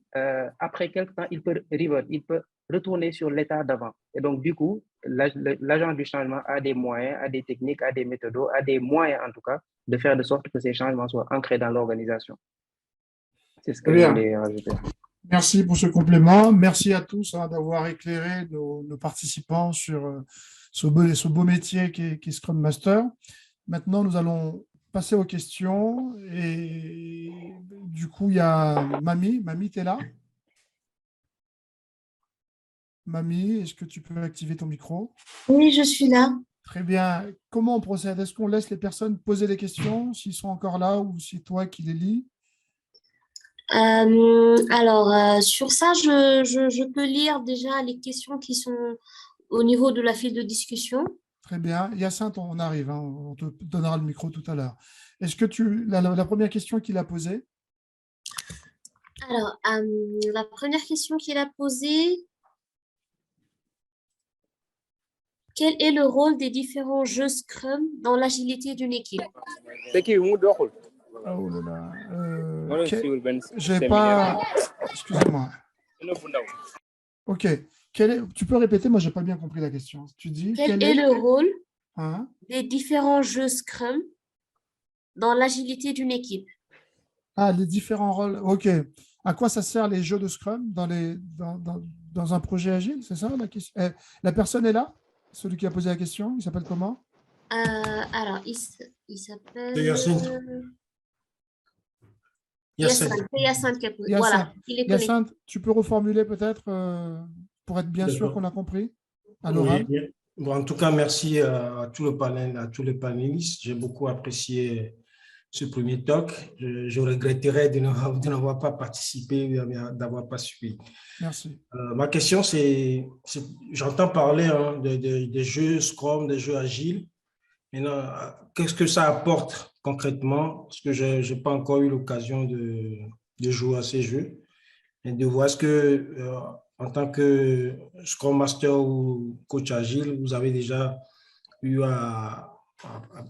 [SPEAKER 4] après quelque temps, il peut revert, il peut retourner sur l'état d'avant. Et donc, du coup, l'agent du changement a des moyens, a des techniques, a des méthodes, a des moyens en tout cas, de faire de sorte que ces changements soient ancrés dans l'organisation. C'est ce que je voulais rajouter.
[SPEAKER 1] Merci pour ce complément. Merci à tous d'avoir éclairé nos participants sur ce beau métier qui est Scrum Master. Maintenant, nous allons passer aux questions. Et du coup, il y a Mamie. Mamie, tu es là? Mamie, est-ce que tu peux activer ton micro?
[SPEAKER 7] Oui, je suis là.
[SPEAKER 1] Très bien. Comment on procède? Est-ce qu'on laisse les personnes poser des questions s'ils sont encore là ou c'est toi qui les lis?
[SPEAKER 7] Sur ça, je peux lire déjà les questions qui sont au niveau de la file de discussion.
[SPEAKER 1] Très bien. Hyacinthe, on arrive. On te donnera le micro tout à l'heure. Est-ce que la première question qu'il a posée?
[SPEAKER 7] Alors, la première question qu'il a posée, quel est le rôle des différents jeux Scrum dans l'agilité d'une équipe?
[SPEAKER 1] Oh là là. J'ai pas. Excusez-moi. Ok. Tu peux répéter? Moi, j'ai pas bien compris la question. Tu dis
[SPEAKER 7] quel est le rôle des différents jeux Scrum dans l'agilité d'une équipe?
[SPEAKER 1] Ah, les différents rôles. Ok. À quoi ça sert les jeux de Scrum dans un projet agile? C'est ça la question? La personne est là? Celui qui a posé la question, il s'appelle comment?
[SPEAKER 7] Alors, il s'appelle Hyacinthe qui a posé. Voilà, il est connecté.
[SPEAKER 1] Hyacinthe, tu peux reformuler peut-être pour être bien sûr qu'on a compris à l'oral?
[SPEAKER 8] Oui. Bon, en tout cas, merci à tout le panel, à tous les panélistes. J'ai beaucoup apprécié ce premier talk. Je regretterais de n'avoir pas participé, d'avoir pas suivi.
[SPEAKER 1] Merci.
[SPEAKER 8] Ma question, c'est j'entends parler hein, des jeux Scrum, des jeux agiles. Maintenant, qu'est-ce que ça apporte concrètement? Parce que je n'ai pas encore eu l'occasion de jouer à ces jeux et de voir ce que, en tant que Scrum Master ou coach agile, vous avez déjà eu à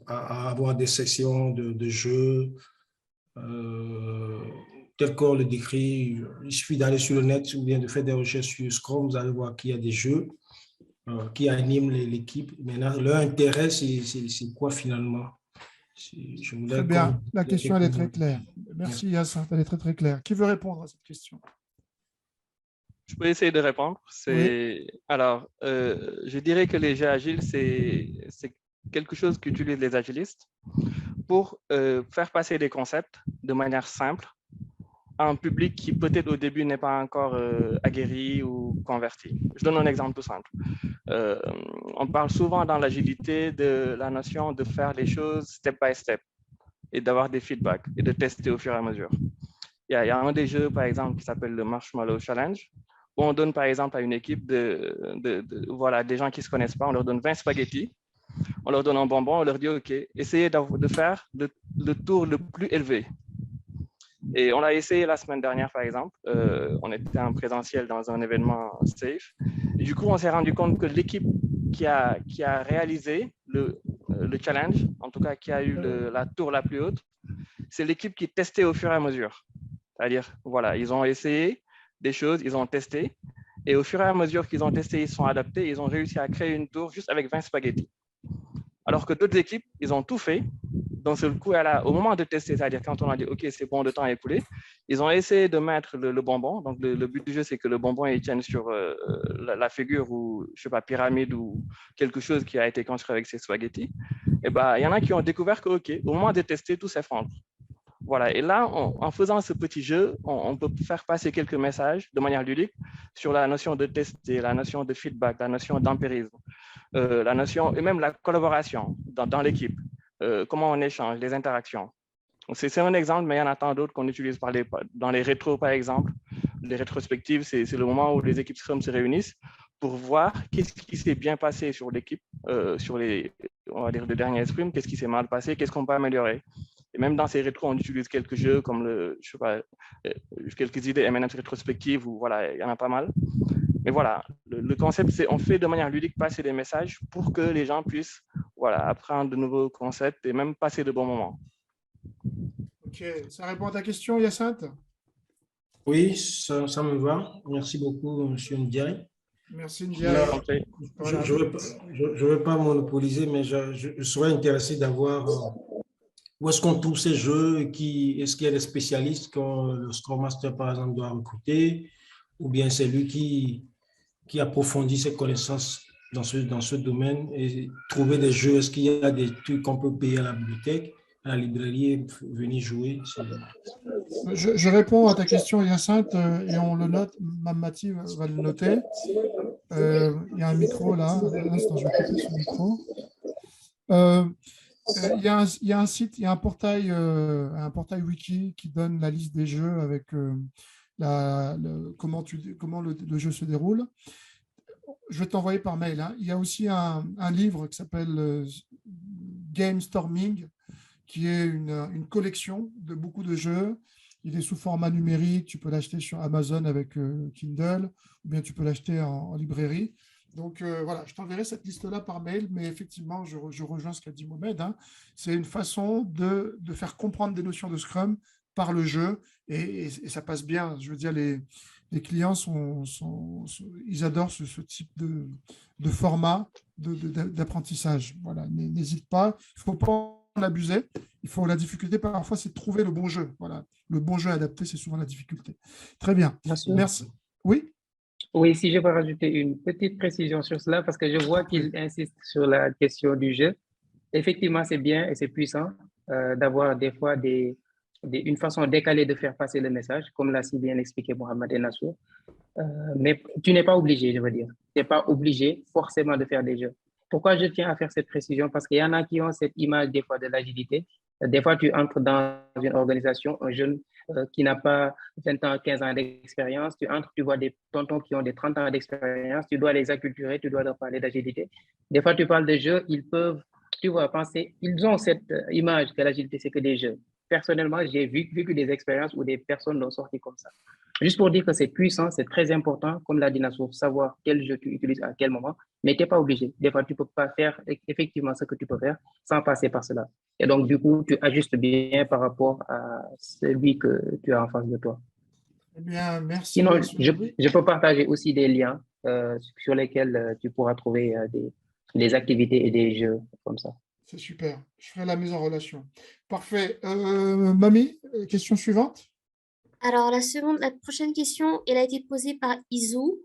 [SPEAKER 8] avoir des sessions de jeux tel qu'on le décrit. Il suffit d'aller sur le net ou bien de faire des recherches sur Scrum, vous allez voir qu'il y a des jeux qui animent l'équipe. Maintenant, leur intérêt, c'est quoi finalement?
[SPEAKER 1] Très bien, la question elle est très claire. Merci Hyacinthe, elle est très très claire. Qui veut répondre à cette question?
[SPEAKER 5] Je peux essayer de répondre.
[SPEAKER 1] Oui.
[SPEAKER 5] Alors, je dirais que les jeux agiles, c'est quelque chose qu'utilisent les agilistes pour faire passer des concepts de manière simple à un public qui peut-être au début n'est pas encore aguerri ou converti. Je donne un exemple tout simple. On parle souvent dans l'agilité de la notion de faire les choses step by step et d'avoir des feedbacks et de tester au fur et à mesure. Il y a un des jeux, par exemple, qui s'appelle le Marshmallow Challenge, où on donne, par exemple, à une équipe voilà, des gens qui ne se connaissent pas, on leur donne 20 spaghettis, on leur donne un bonbon, on leur dit, OK, essayez de faire le tour le plus élevé. Et on l'a essayé la semaine dernière, par exemple. On était en présentiel dans un événement safe. Et du coup, on s'est rendu compte que l'équipe qui a réalisé le challenge, en tout cas qui a eu la tour la plus haute, c'est l'équipe qui testait au fur et à mesure. C'est-à-dire, voilà, ils ont essayé des choses, ils ont testé. Et au fur et à mesure qu'ils ont testé, ils sont adaptés, ils ont réussi à créer une tour juste avec 20 spaghettis. Alors que d'autres équipes, ils ont tout fait. D'un seul coup, au moment de tester, c'est-à-dire quand on a dit « OK, c'est bon, le temps est écoulé », ils ont essayé de mettre le bonbon. Donc, le but du jeu, c'est que le bonbon il tienne sur la figure ou, je ne sais pas, pyramide ou quelque chose qui a été construit avec ces spaghettis. Et bien, il y en a qui ont découvert que, OK, au moment de tester, tout s'effondre. Voilà. Et là, en faisant ce petit jeu, on peut faire passer quelques messages de manière ludique sur la notion de tester, la notion de feedback, la notion d'empirisme, la notion et même la collaboration dans l'équipe. Comment on échange, les interactions. C'est un exemple, mais il y en a tant d'autres qu'on utilise dans les rétros, par exemple. Les rétrospectives, c'est le moment où les équipes Scrum se réunissent pour voir qu'est-ce qui s'est bien passé sur l'équipe, sur on va dire, le dernier sprint, qu'est-ce qui s'est mal passé, qu'est-ce qu'on peut améliorer. Et même dans ces rétros, on utilise quelques jeux comme je sais pas, quelques idées M&M's rétrospectives, où voilà, il y en a pas mal. Mais voilà, le concept, c'est on fait de manière ludique passer des messages pour que les gens puissent voilà, apprendre de nouveaux concepts et même passer de bons moments.
[SPEAKER 1] Ok, ça répond à ta question, Hyacinthe?
[SPEAKER 8] Oui, ça me va. Merci beaucoup, M. Ndiaye.
[SPEAKER 1] Merci Ndiaye.
[SPEAKER 8] Je ne veux pas monopoliser, mais je serais intéressé d'avoir où est-ce qu'on trouve ces jeux, est-ce qu'il y a des spécialistes que le Scrum Master, par exemple, doit recruter, ou bien c'est lui qui approfondit ses connaissances dans ce domaine et trouver des jeux. Est-ce qu'il y a des trucs qu'on peut payer à la bibliothèque, à la librairie et venir jouer?
[SPEAKER 1] Je réponds à ta question, Hyacinthe, et on le note. Mamati va le noter. Il y a un micro là. Un instant, je vais couper ce micro. Il y a un site, il y a un portail wiki qui donne la liste des jeux avec comment le jeu se déroule. Je vais t'envoyer par mail. Hein. Il y a aussi un livre qui s'appelle Game Storming, qui est une collection de beaucoup de jeux. Il est sous format numérique. Tu peux l'acheter sur Amazon avec Kindle, ou bien tu peux l'acheter en librairie. Donc voilà, je t'enverrai cette liste-là par mail, mais effectivement, je rejoins ce qu'a dit Mohamed. Hein. C'est une façon de faire comprendre des notions de Scrum par le jeu, et ça passe bien. Je veux dire, les clients, ils adorent ce type de format d'apprentissage. Voilà, n'hésite pas. Il ne faut pas en abuser. La difficulté, parfois, c'est de trouver le bon jeu. Voilà. Le bon jeu adapté, c'est souvent la difficulté. Très bien. Merci. Oui?
[SPEAKER 4] Oui, si je peux rajouter une petite précision sur cela, parce que je vois qu'il insiste sur la question du jeu. Effectivement, c'est bien et c'est puissant d'avoir des fois une façon décalée de faire passer le message, comme l'a si bien expliqué Mohamed et Nassour. Mais tu n'es pas obligé, je veux dire. Tu n'es pas obligé forcément de faire des jeux. Pourquoi je tiens à faire cette précision? Parce qu'il y en a qui ont cette image des fois de l'agilité, Des fois, tu entres dans une organisation, un jeune qui n'a pas 20 ans, 15 ans d'expérience, tu entres, tu vois des tontons qui ont des 30 ans d'expérience, tu dois les acculturer, tu dois leur parler d'agilité. Des fois, tu parles de jeux, ils peuvent, tu vois, penser, ils ont cette image que l'agilité, c'est que des jeux. Personnellement, j'ai vécu des expériences où des personnes l'ont sorti comme ça. Juste pour dire que c'est puissant, c'est très important, comme l'a dit Nassour, savoir quel jeu tu utilises à quel moment, mais tu n'es pas obligé. Des fois, tu ne peux pas faire effectivement ce que tu peux faire sans passer par cela. Et donc, du coup, tu ajustes bien par rapport à celui que tu as en face de toi.
[SPEAKER 1] Eh bien, merci.
[SPEAKER 4] Sinon, je peux partager aussi des liens sur lesquels tu pourras trouver des activités et des jeux comme ça.
[SPEAKER 1] C'est super. Je ferai la mise en relation. Parfait. Mamie, question suivante.
[SPEAKER 7] Alors, la prochaine question, elle a été posée par Isou,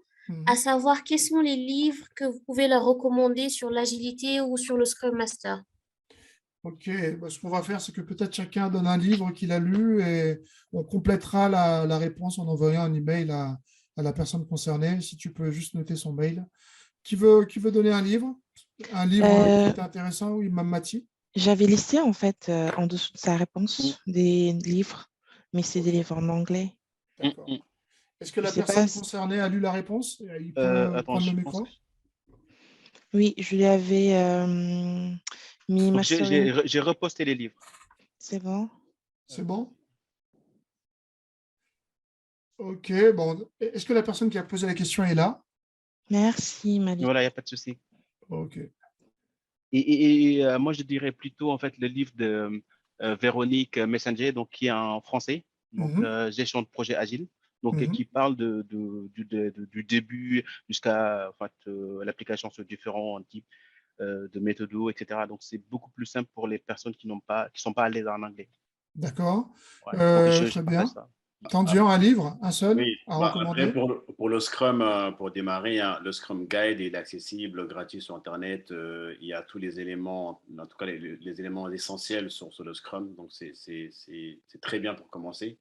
[SPEAKER 7] à savoir quels sont les livres que vous pouvez leur recommander sur l'agilité ou sur le Scrum Master.
[SPEAKER 1] Ok, bah, ce qu'on va faire, c'est que peut-être chacun donne un livre qu'il a lu et on complétera la réponse en envoyant un email à la personne concernée. Si tu peux juste noter son mail. Qui veut donner un livre? Un livre qui était intéressant, oui, Mamati?
[SPEAKER 6] J'avais listé en fait en dessous de sa réponse des livres, mais c'est des livres en anglais.
[SPEAKER 1] D'accord. Est-ce que la
[SPEAKER 6] sais
[SPEAKER 1] personne
[SPEAKER 6] pas
[SPEAKER 1] concernée a lu la réponse? Il peut
[SPEAKER 2] Attends,
[SPEAKER 1] prendre le
[SPEAKER 2] je
[SPEAKER 1] micro?
[SPEAKER 2] pense
[SPEAKER 6] Oui, je lui avais mis
[SPEAKER 2] Donc,
[SPEAKER 6] Mastering.
[SPEAKER 2] j'ai reposté les livres.
[SPEAKER 6] C'est bon?
[SPEAKER 1] C'est bon? Ok, bon. Est-ce que la personne qui a posé la question est là?
[SPEAKER 6] Merci, Malik.
[SPEAKER 2] Voilà, il n'y a pas de souci.
[SPEAKER 1] Ok.
[SPEAKER 2] Et moi, je dirais plutôt en fait le livre de Véronique Messenger, donc qui est en français, donc gestion de projet agile, donc qui parle du début jusqu'à l'application sur différents types de méthodes, etc. Donc c'est beaucoup plus simple pour les personnes qui sont pas à l'aise en anglais.
[SPEAKER 1] D'accord.
[SPEAKER 2] Ouais, donc
[SPEAKER 1] Très bien.
[SPEAKER 2] ça.
[SPEAKER 1] Tandian, un livre, un seul
[SPEAKER 3] Oui,
[SPEAKER 1] à recommander?
[SPEAKER 3] après, pour le Scrum, pour démarrer, hein, le Scrum Guide il est accessible, gratuit sur Internet. Il y a tous les éléments, en tout cas les éléments essentiels sur le Scrum. Donc, c'est très bien pour commencer.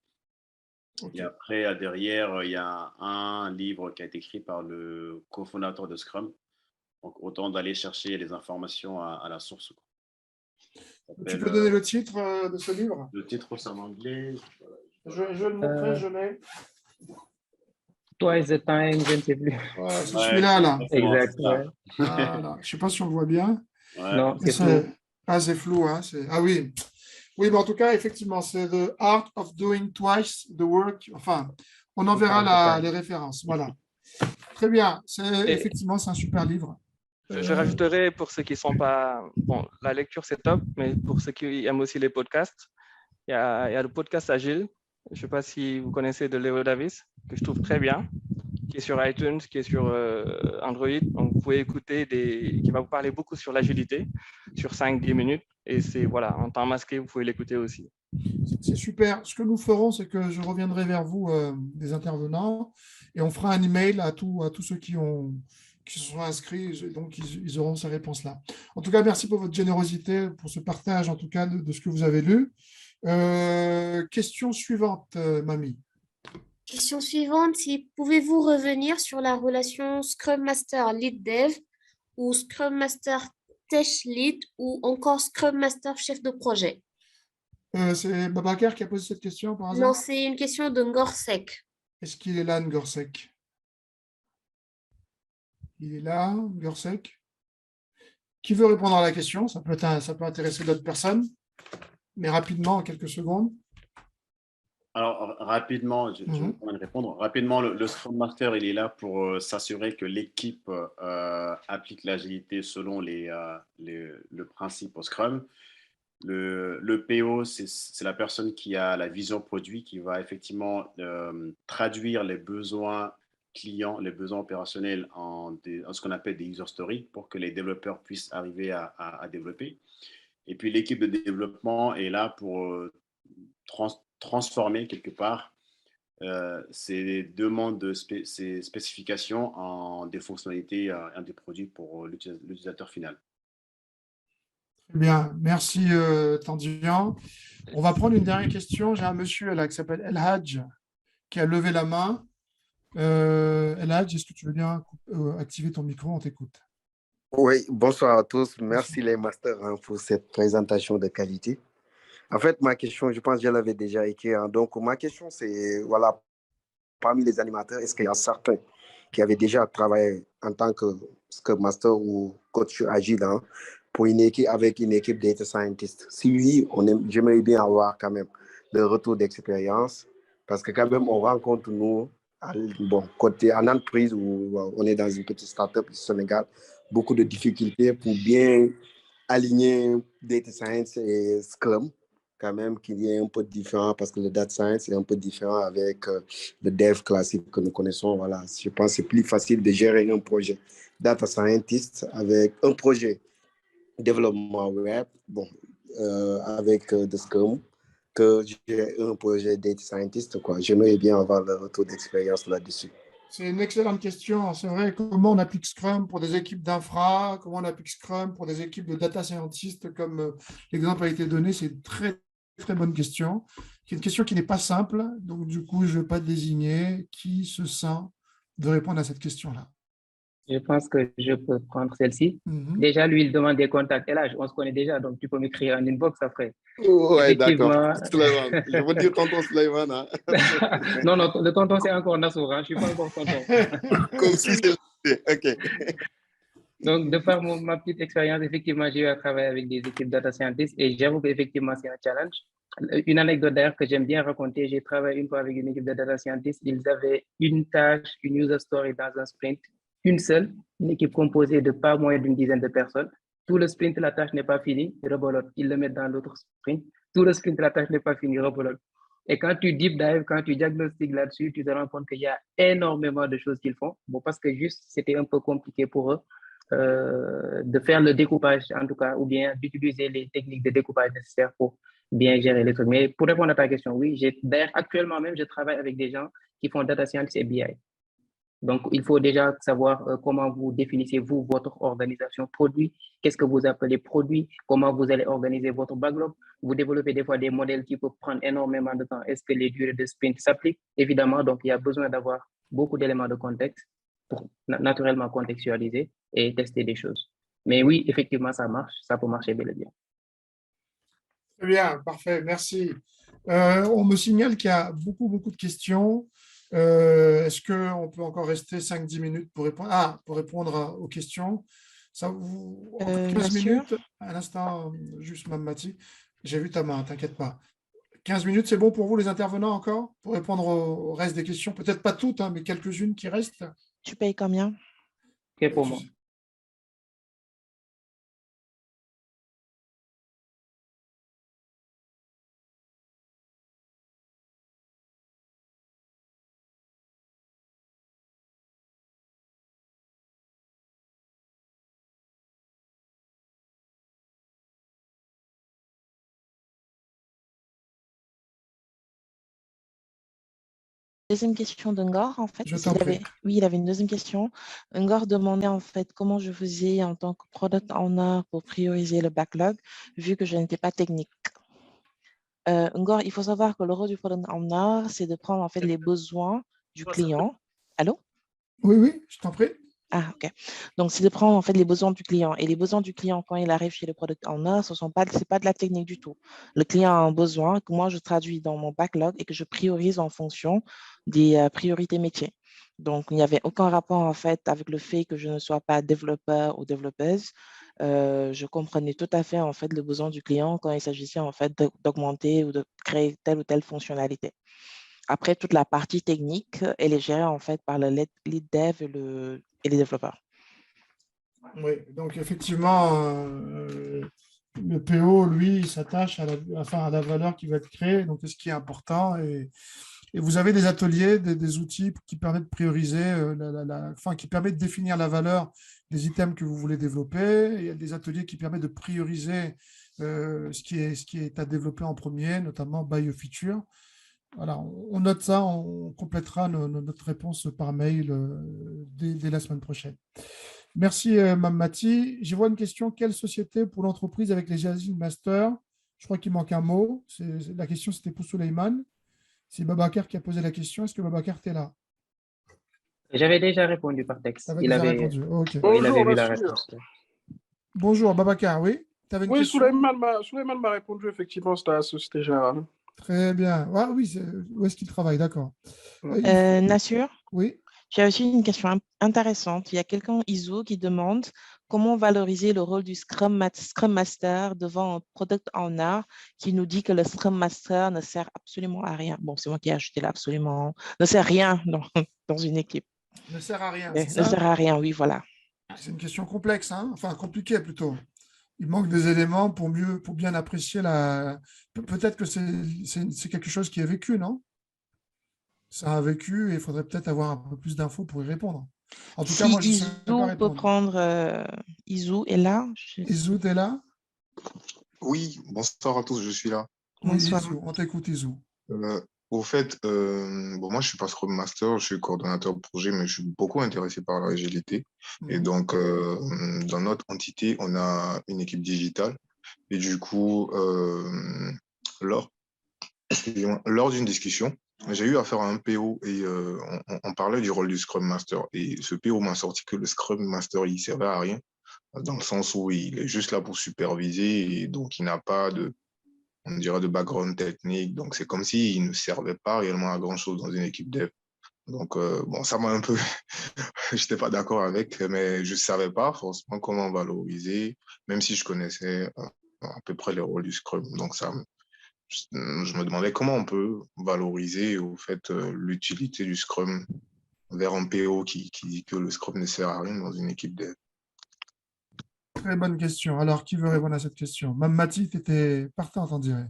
[SPEAKER 1] Okay.
[SPEAKER 3] Et après, derrière, il y a un livre qui a été écrit par le cofondateur de Scrum. Donc, autant d'aller chercher les informations à la source.
[SPEAKER 1] Tu peux donner le titre de ce livre?
[SPEAKER 3] Le titre, c'est en anglais.
[SPEAKER 1] Je vais le montrer, je l'ai.
[SPEAKER 4] Twice the time, je ne sais plus.
[SPEAKER 1] Ouais, c'est celui-là, là.
[SPEAKER 4] Exact. Ouais.
[SPEAKER 1] Voilà. Je ne sais pas si on le voit bien.
[SPEAKER 3] Ouais.
[SPEAKER 4] Non, c'est flou.
[SPEAKER 1] Ah, c'est flou. Hein. Ah oui. Oui, mais en tout cas, effectivement, c'est The Art of Doing Twice the Work. Enfin, on enverra les références. Voilà. Très bien. Effectivement, c'est un super livre.
[SPEAKER 5] Je rajouterai pour ceux qui ne sont pas... Bon, la lecture, c'est top, mais pour ceux qui aiment aussi les podcasts, il y a le podcast Agile. Je ne sais pas si vous connaissez, de Léo Davis, que je trouve très bien, qui est sur iTunes, qui est sur Android. Donc, vous pouvez écouter qui va vous parler beaucoup sur l'agilité, sur 5-10 minutes. Et c'est, voilà, en temps masqué, vous pouvez l'écouter aussi.
[SPEAKER 1] C'est super. Ce que nous ferons, c'est que je reviendrai vers vous, des intervenants, et on fera un email à tous ceux qui se sont inscrits, donc ils auront ces réponses-là. En tout cas, merci pour votre générosité, pour ce partage, en tout cas, de ce que vous avez lu. Question suivante, Mamie.
[SPEAKER 7] Question suivante, c'est pouvez-vous revenir sur la relation Scrum Master Lead Dev ou Scrum Master Tech Lead ou encore Scrum Master Chef de projet?
[SPEAKER 1] C'est Babacar qui a posé cette question par hasard?
[SPEAKER 7] Non, c'est une question de Ngorsek.
[SPEAKER 1] Est-ce qu'il est là, Ngorsek? Il est là, Ngorsek. Qui veut répondre à la question? Ça peut intéresser d'autres personnes, mais rapidement, en quelques secondes.
[SPEAKER 3] Alors, rapidement, je vais pouvoir répondre. Rapidement, le Scrum Master, il est là pour s'assurer que l'équipe applique l'agilité selon le principe au Scrum. Le PO, c'est la personne qui a la vision produit, qui va effectivement traduire les besoins clients, les besoins opérationnels en ce qu'on appelle des user stories pour que les développeurs puissent arriver à développer. Et puis, l'équipe de développement est là pour transformer quelque part ces demandes, ces spécifications en des fonctionnalités, en des produits pour l'utilisateur final.
[SPEAKER 1] Très bien, merci Tandian. On va prendre une dernière question. J'ai un monsieur là qui s'appelle El Hadj qui a levé la main. El Hadj, est-ce que tu veux bien activer ton micro? On t'écoute.
[SPEAKER 9] Oui, bonsoir à tous. Merci les masters pour cette présentation de qualité. En fait, ma question, je pense que je l'avais déjà écrite, hein. Donc, ma question, c'est, voilà, parmi les animateurs, est-ce qu'il y a certains qui avaient déjà travaillé en tant que Scrum Master ou coach agile, hein, pour une équipe, avec une équipe de data scientists? Si oui, j'aimerais bien avoir quand même le retour d'expérience parce que quand même, on rencontre, nous, bon, côté en entreprise où on est dans une petite start-up du Sénégal, beaucoup de difficultés pour bien aligner data science et Scrum, quand même, qu'il y ait un peu différent parce que le data science est un peu différent avec le dev classique que nous connaissons. Voilà, je pense que c'est plus facile de gérer un projet data scientist avec un projet développement web, bon, avec de Scrum, que j'ai un projet data scientist, quoi. J'aimerais bien avoir le retour d'expérience là-dessus.
[SPEAKER 1] C'est une excellente question. C'est vrai, comment on applique Scrum pour des équipes d'infra, comment on applique Scrum pour des équipes de data scientists, comme l'exemple a été donné, c'est une très, très bonne question. C'est une question qui n'est pas simple, donc du coup, je ne vais pas désigner qui se sent de répondre à cette question-là.
[SPEAKER 4] Je pense que je peux prendre celle-ci. Déjà, lui, il demande des contacts. Et là, on se connaît déjà, donc tu peux m'écrire en inbox après.
[SPEAKER 9] Oui, d'accord. Je veux dire tonton Suleiman. Hein.
[SPEAKER 4] Non, le tonton, c'est encore Nassour. Hein. Je ne suis pas encore tonton.
[SPEAKER 9] Comme si c'était... OK.
[SPEAKER 4] Donc, de par ma petite expérience, effectivement, j'ai eu à travailler avec des équipes data scientists et j'avoue qu'effectivement, c'est un challenge. Une anecdote d'ailleurs que j'aime bien raconter, j'ai travaillé une fois avec une équipe de data scientists. Ils avaient une tâche, une user story dans un sprint, une seule, une équipe composée de pas moins d'une dizaine de personnes. Tout le sprint, la tâche n'est pas finie, rebolote. Ils le mettent dans l'autre sprint. Tout le sprint, la tâche n'est pas finie, rebolote. Et quand tu deep dive, quand tu diagnostiques là-dessus, tu te rends compte qu'il y a énormément de choses qu'ils font. Bon, parce que juste, c'était un peu compliqué pour eux de faire le découpage, en tout cas, ou bien d'utiliser les techniques de découpage nécessaires pour bien gérer les trucs. Mais pour répondre à ta question, oui, d'ailleurs, actuellement même, je travaille avec des gens qui font data science et BI. Donc, il faut déjà savoir comment vous définissez, vous, votre organisation produit, qu'est-ce que vous appelez produit, comment vous allez organiser votre backlog. Vous développez des fois des modèles qui peuvent prendre énormément de temps. Est-ce que les durées de sprint s'appliquent? Évidemment, donc il y a besoin d'avoir beaucoup d'éléments de contexte pour naturellement contextualiser et tester des choses. Mais oui, effectivement, ça marche, ça peut marcher bel et bien.
[SPEAKER 1] Très bien, parfait, merci. On me signale qu'il y a beaucoup de questions. Est-ce qu'on peut encore rester 5-10 minutes pour répondre aux questions? Ça vous... 15 minutes, à l'instant, juste Mamati. J'ai vu ta main, t'inquiète pas. 15 minutes, c'est bon pour vous, les intervenants, encore, pour répondre au reste des questions? Peut-être pas toutes, hein, mais quelques-unes qui restent.
[SPEAKER 6] Tu payes combien?
[SPEAKER 4] Ok, pour moi.
[SPEAKER 6] Deuxième question d'Ungor, en fait.
[SPEAKER 1] Je t'en prie.
[SPEAKER 6] Oui, il avait une deuxième question. Ungor demandait en fait comment je faisais en tant que product owner pour prioriser le backlog, vu que je n'étais pas technique. Ungor, il faut savoir que le rôle du product owner, c'est de prendre en fait les besoins du client. Allô?
[SPEAKER 1] Oui, je t'en prie.
[SPEAKER 6] Ah, ok. Donc, c'est de prendre en fait les besoins du client. Et les besoins du client, quand il arrive chez le product owner, c'est pas de la technique du tout. Le client a un besoin que moi, je traduis dans mon backlog et que je priorise en fonction des priorités métiers. Donc, il n'y avait aucun rapport en fait avec le fait que je ne sois pas développeur ou développeuse. Je comprenais tout à fait en fait le besoin du client quand il s'agissait en fait d'augmenter ou de créer telle ou telle fonctionnalité. Après, toute la partie technique, elle est gérée en fait par le lead dev et les développeurs.
[SPEAKER 1] Oui, donc effectivement, le PO, lui, il s'attache à la valeur qui va être créée, donc c'est ce qui est important. Et vous avez des ateliers, des outils qui permettent de prioriser, qui permettent de définir la valeur des items que vous voulez développer. Il y a des ateliers qui permettent de prioriser ce qui est à développer en premier, notamment by a feature. Voilà, on note ça, on complétera notre réponse par mail dès la semaine prochaine. Merci, Mamati. Je vois une question. Quelle société pour l'entreprise avec les Agile Masters? Je crois qu'il manque un mot. La question, c'était pour Suleiman. C'est Babacar qui a posé la question. Est-ce que Babacar, tu es là?
[SPEAKER 4] J'avais déjà répondu par texte.
[SPEAKER 1] Tu avais déjà répondu. OK.
[SPEAKER 4] Il avait vu la réponse.
[SPEAKER 1] Bonjour, Babacar. Oui, avais une
[SPEAKER 10] Oui,
[SPEAKER 1] question?
[SPEAKER 10] Souleymane m'a répondu, effectivement, c'était à la Société Générale.
[SPEAKER 1] Très bien. Ah, oui, où est-ce qu'il travaille? D'accord.
[SPEAKER 6] Nassur,
[SPEAKER 1] Oui.
[SPEAKER 6] j'ai aussi une question intéressante. Il y a quelqu'un, Iso, qui demande comment valoriser le rôle du Scrum Master devant un product owner qui nous dit que le Scrum Master ne sert absolument à rien. Bon, c'est moi qui ai ajouté là absolument, ne sert à rien dans une équipe.
[SPEAKER 1] Ne sert à rien, c'est
[SPEAKER 6] Ne
[SPEAKER 1] ça?
[SPEAKER 6] sert à rien, oui, voilà.
[SPEAKER 1] C'est une question complexe, hein? Enfin compliquée plutôt. Il manque des éléments pour bien apprécier la. Peut-être que c'est quelque chose qui est vécu, non? Ça a vécu et il faudrait peut-être avoir un peu plus d'infos pour y répondre. En tout cas,
[SPEAKER 6] Si
[SPEAKER 1] moi, je ne sais pas
[SPEAKER 6] Iso peut
[SPEAKER 1] répondre.
[SPEAKER 6] prendre, Iso est là.
[SPEAKER 1] Iso, tu es là?
[SPEAKER 11] Oui, bonsoir à tous, je suis là.
[SPEAKER 1] Oui,
[SPEAKER 6] Bonsoir.
[SPEAKER 1] Iso, on t'écoute, Iso.
[SPEAKER 11] Au fait, bon, moi, je suis pas Scrum Master, je suis coordonnateur de projet, mais je suis beaucoup intéressé par l'agilité. Et donc, dans notre entité, on a une équipe digitale. Et du coup, lors d'une discussion, j'ai eu affaire à un PO et on parlait du rôle du Scrum Master. Et ce PO m'a sorti que le Scrum Master, il servait à rien, dans le sens où il est juste là pour superviser et donc il n'a pas on dirait, de background technique. Donc, c'est comme s'il ne servait pas réellement à grand-chose dans une équipe dev. Donc, bon, ça m'a un peu... Je n'étais pas d'accord avec, mais je ne savais pas forcément comment valoriser, même si je connaissais à peu près les rôles du Scrum. Donc, je me demandais comment on peut valoriser, au fait, l'utilité du Scrum vers un PO qui dit que le Scrum ne sert à rien dans une équipe dev.
[SPEAKER 1] Très bonne question. Alors, qui veut répondre à cette question? Mme Mathis, tu étais partante, on dirait.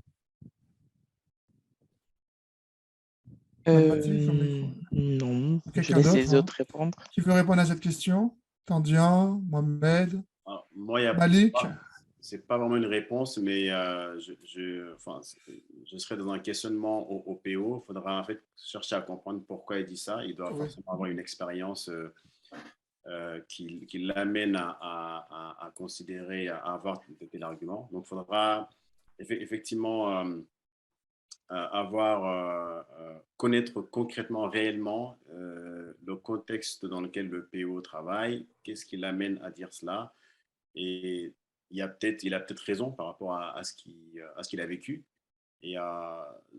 [SPEAKER 6] Non, je
[SPEAKER 1] Quelqu'un
[SPEAKER 6] laisse
[SPEAKER 1] d'autre,
[SPEAKER 6] les autres répondre.
[SPEAKER 1] Qui veut répondre à cette question? Tandian, Mohamed,
[SPEAKER 3] Alors, moi,
[SPEAKER 1] Malik.
[SPEAKER 3] C'est pas vraiment une réponse, mais je serais dans un questionnement au PO. Il faudra en fait chercher à comprendre pourquoi il dit ça. Il doit forcément avoir une expérience qui l'amène à considérer, à avoir tel argument. Donc, il faudra effectivement connaître concrètement, réellement le contexte dans lequel le PO travaille, qu'est-ce qui l'amène à dire cela. Et il a peut-être raison par rapport à ce qu'il a vécu. Et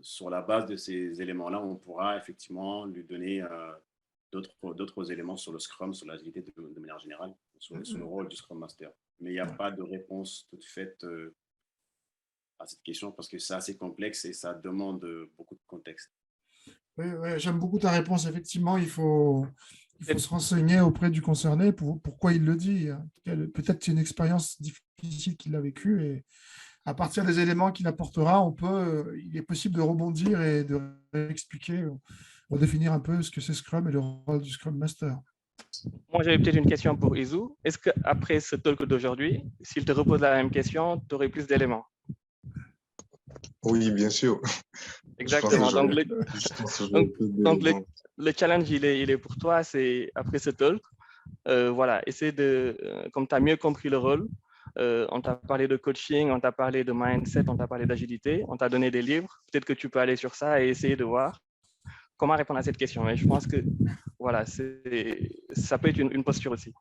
[SPEAKER 3] sur la base de ces éléments-là, on pourra effectivement lui donner d'autres éléments sur le Scrum, sur l'agilité de manière générale, sur le rôle du Scrum Master. Mais il n'y a pas de réponse toute faite à cette question parce que c'est assez complexe et ça demande beaucoup de contexte.
[SPEAKER 1] Oui, j'aime beaucoup ta réponse. Effectivement, il faut se renseigner auprès du concerné pour pourquoi il le dit. Peut-être que c'est une expérience difficile qu'il a vécue et à partir des éléments qu'il apportera, il est possible de rebondir et de réexpliquer, redéfinir un peu ce que c'est Scrum et le rôle du Scrum Master.
[SPEAKER 5] Moi, j'avais peut-être une question pour Izu. Est-ce qu'après ce talk d'aujourd'hui, s'il te repose la même question, tu aurais plus d'éléments?
[SPEAKER 11] Oui, bien sûr.
[SPEAKER 5] Exactement. Donc, le challenge, il est pour toi, c'est après ce talk, voilà, essaie comme tu as mieux compris le rôle, on t'a parlé de coaching, on t'a parlé de mindset, on t'a parlé d'agilité, on t'a donné des livres. Peut-être que tu peux aller sur ça et essayer de voir comment répondre à cette question. Mais je pense que voilà, ça peut être une posture aussi.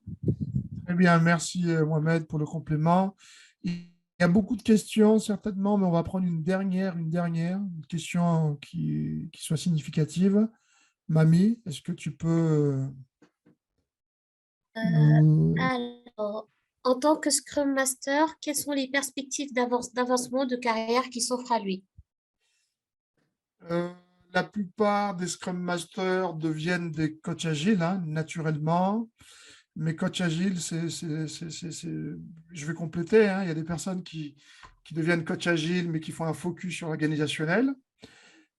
[SPEAKER 1] Très bien, merci Mohamed pour le complément. Il y a beaucoup de questions certainement, mais on va prendre une dernière question qui soit significative. Mami, est-ce que tu peux...
[SPEAKER 7] Alors, en tant que Scrum Master, quelles sont les perspectives d'avancement de carrière qui s'offrent à lui?
[SPEAKER 1] La plupart des Scrum Masters deviennent des coachs agiles, hein, naturellement. Mais coach agile, je vais compléter, hein, il y a des personnes qui deviennent coach agile, mais qui font un focus sur l'organisationnel.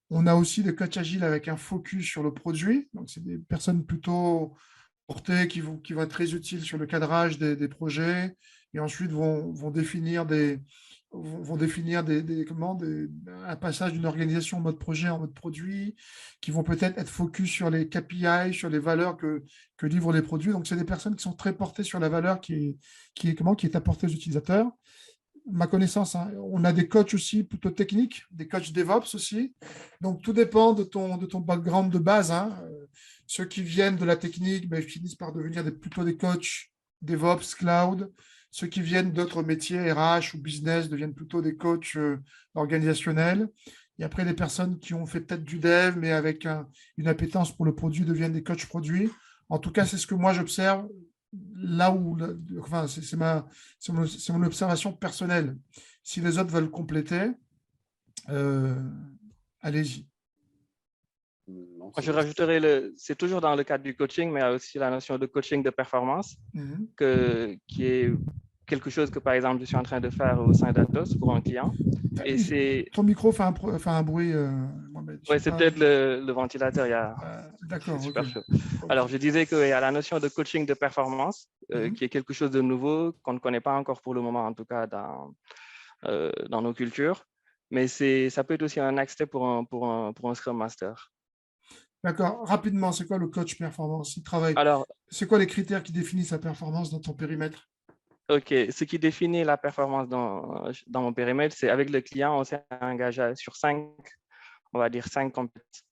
[SPEAKER 1] On a aussi des coachs agiles avec un focus sur le produit. Donc, c'est des personnes plutôt portées qui vont être très utiles sur le cadrage des projets et ensuite vont définir un passage d'une organisation en mode projet en mode produit, qui vont peut-être être focus sur les KPI, sur les valeurs que livrent les produits. Donc, c'est des personnes qui sont très portées sur la valeur qui est apportée aux utilisateurs. Ma connaissance, hein, on a des coachs aussi plutôt techniques, des coachs DevOps aussi. Donc, tout dépend de ton background de base. Hein. Ceux qui viennent de la technique finissent par devenir plutôt des coachs DevOps, Cloud. ceux qui viennent d'autres métiers, RH ou business, deviennent plutôt des coachs organisationnels. Et après, les personnes qui ont fait peut-être du dev, mais avec une appétence pour le produit, deviennent des coachs produits. En tout cas, c'est ce que moi j'observe là où, enfin, c'est mon observation personnelle. Si les autres veulent compléter, allez-y.
[SPEAKER 3] Non,
[SPEAKER 5] Je rajouterai, c'est toujours dans le cadre du coaching, mais il y a aussi la notion de coaching de performance, qui est quelque chose que, par exemple, je suis en train de faire au sein d'Atos pour un client. Et c'est...
[SPEAKER 1] Ton micro fait un bruit, Mohamed.
[SPEAKER 5] Oui, c'est peut-être le ventilateur.
[SPEAKER 1] D'accord,
[SPEAKER 5] c'est super
[SPEAKER 1] ok.
[SPEAKER 5] chaud. Alors, je disais qu'il y a la notion de coaching de performance, qui est quelque chose de nouveau qu'on ne connaît pas encore pour le moment, en tout cas dans nos cultures. Mais ça peut être aussi un next step pour un Scrum Master.
[SPEAKER 1] D'accord. Rapidement, c'est quoi le coach performance?
[SPEAKER 5] Alors,
[SPEAKER 1] c'est quoi les critères qui définissent sa performance dans ton périmètre?
[SPEAKER 5] OK. Ce qui définit la performance dans mon périmètre, c'est avec le client, on s'est engagé sur 5 compétences.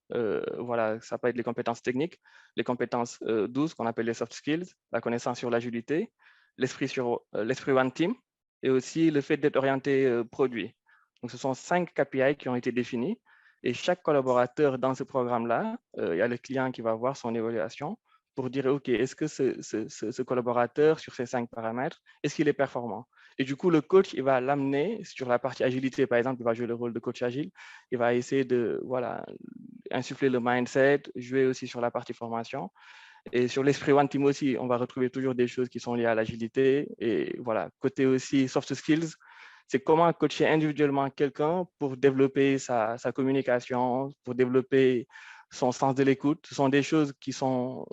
[SPEAKER 5] Voilà, ça peut être les compétences techniques, les compétences 12 qu'on appelle les soft skills, la connaissance sur l'agilité, l'esprit One Team et aussi le fait d'être orienté produit. Donc, ce sont 5 KPI qui ont été définis et chaque collaborateur dans ce programme-là, il y a le client qui va voir son évaluation pour dire, OK, est-ce que ce collaborateur, sur ces 5 paramètres, est-ce qu'il est performant? Et du coup, le coach, il va l'amener sur la partie agilité, par exemple, il va jouer le rôle de coach agile, il va essayer de insuffler le mindset, jouer aussi sur la partie formation. Et sur l'esprit One Team aussi, on va retrouver toujours des choses qui sont liées à l'agilité. Et voilà, côté aussi soft skills, c'est comment coacher individuellement quelqu'un pour développer sa communication, pour développer son sens de l'écoute. Ce sont des choses qui sont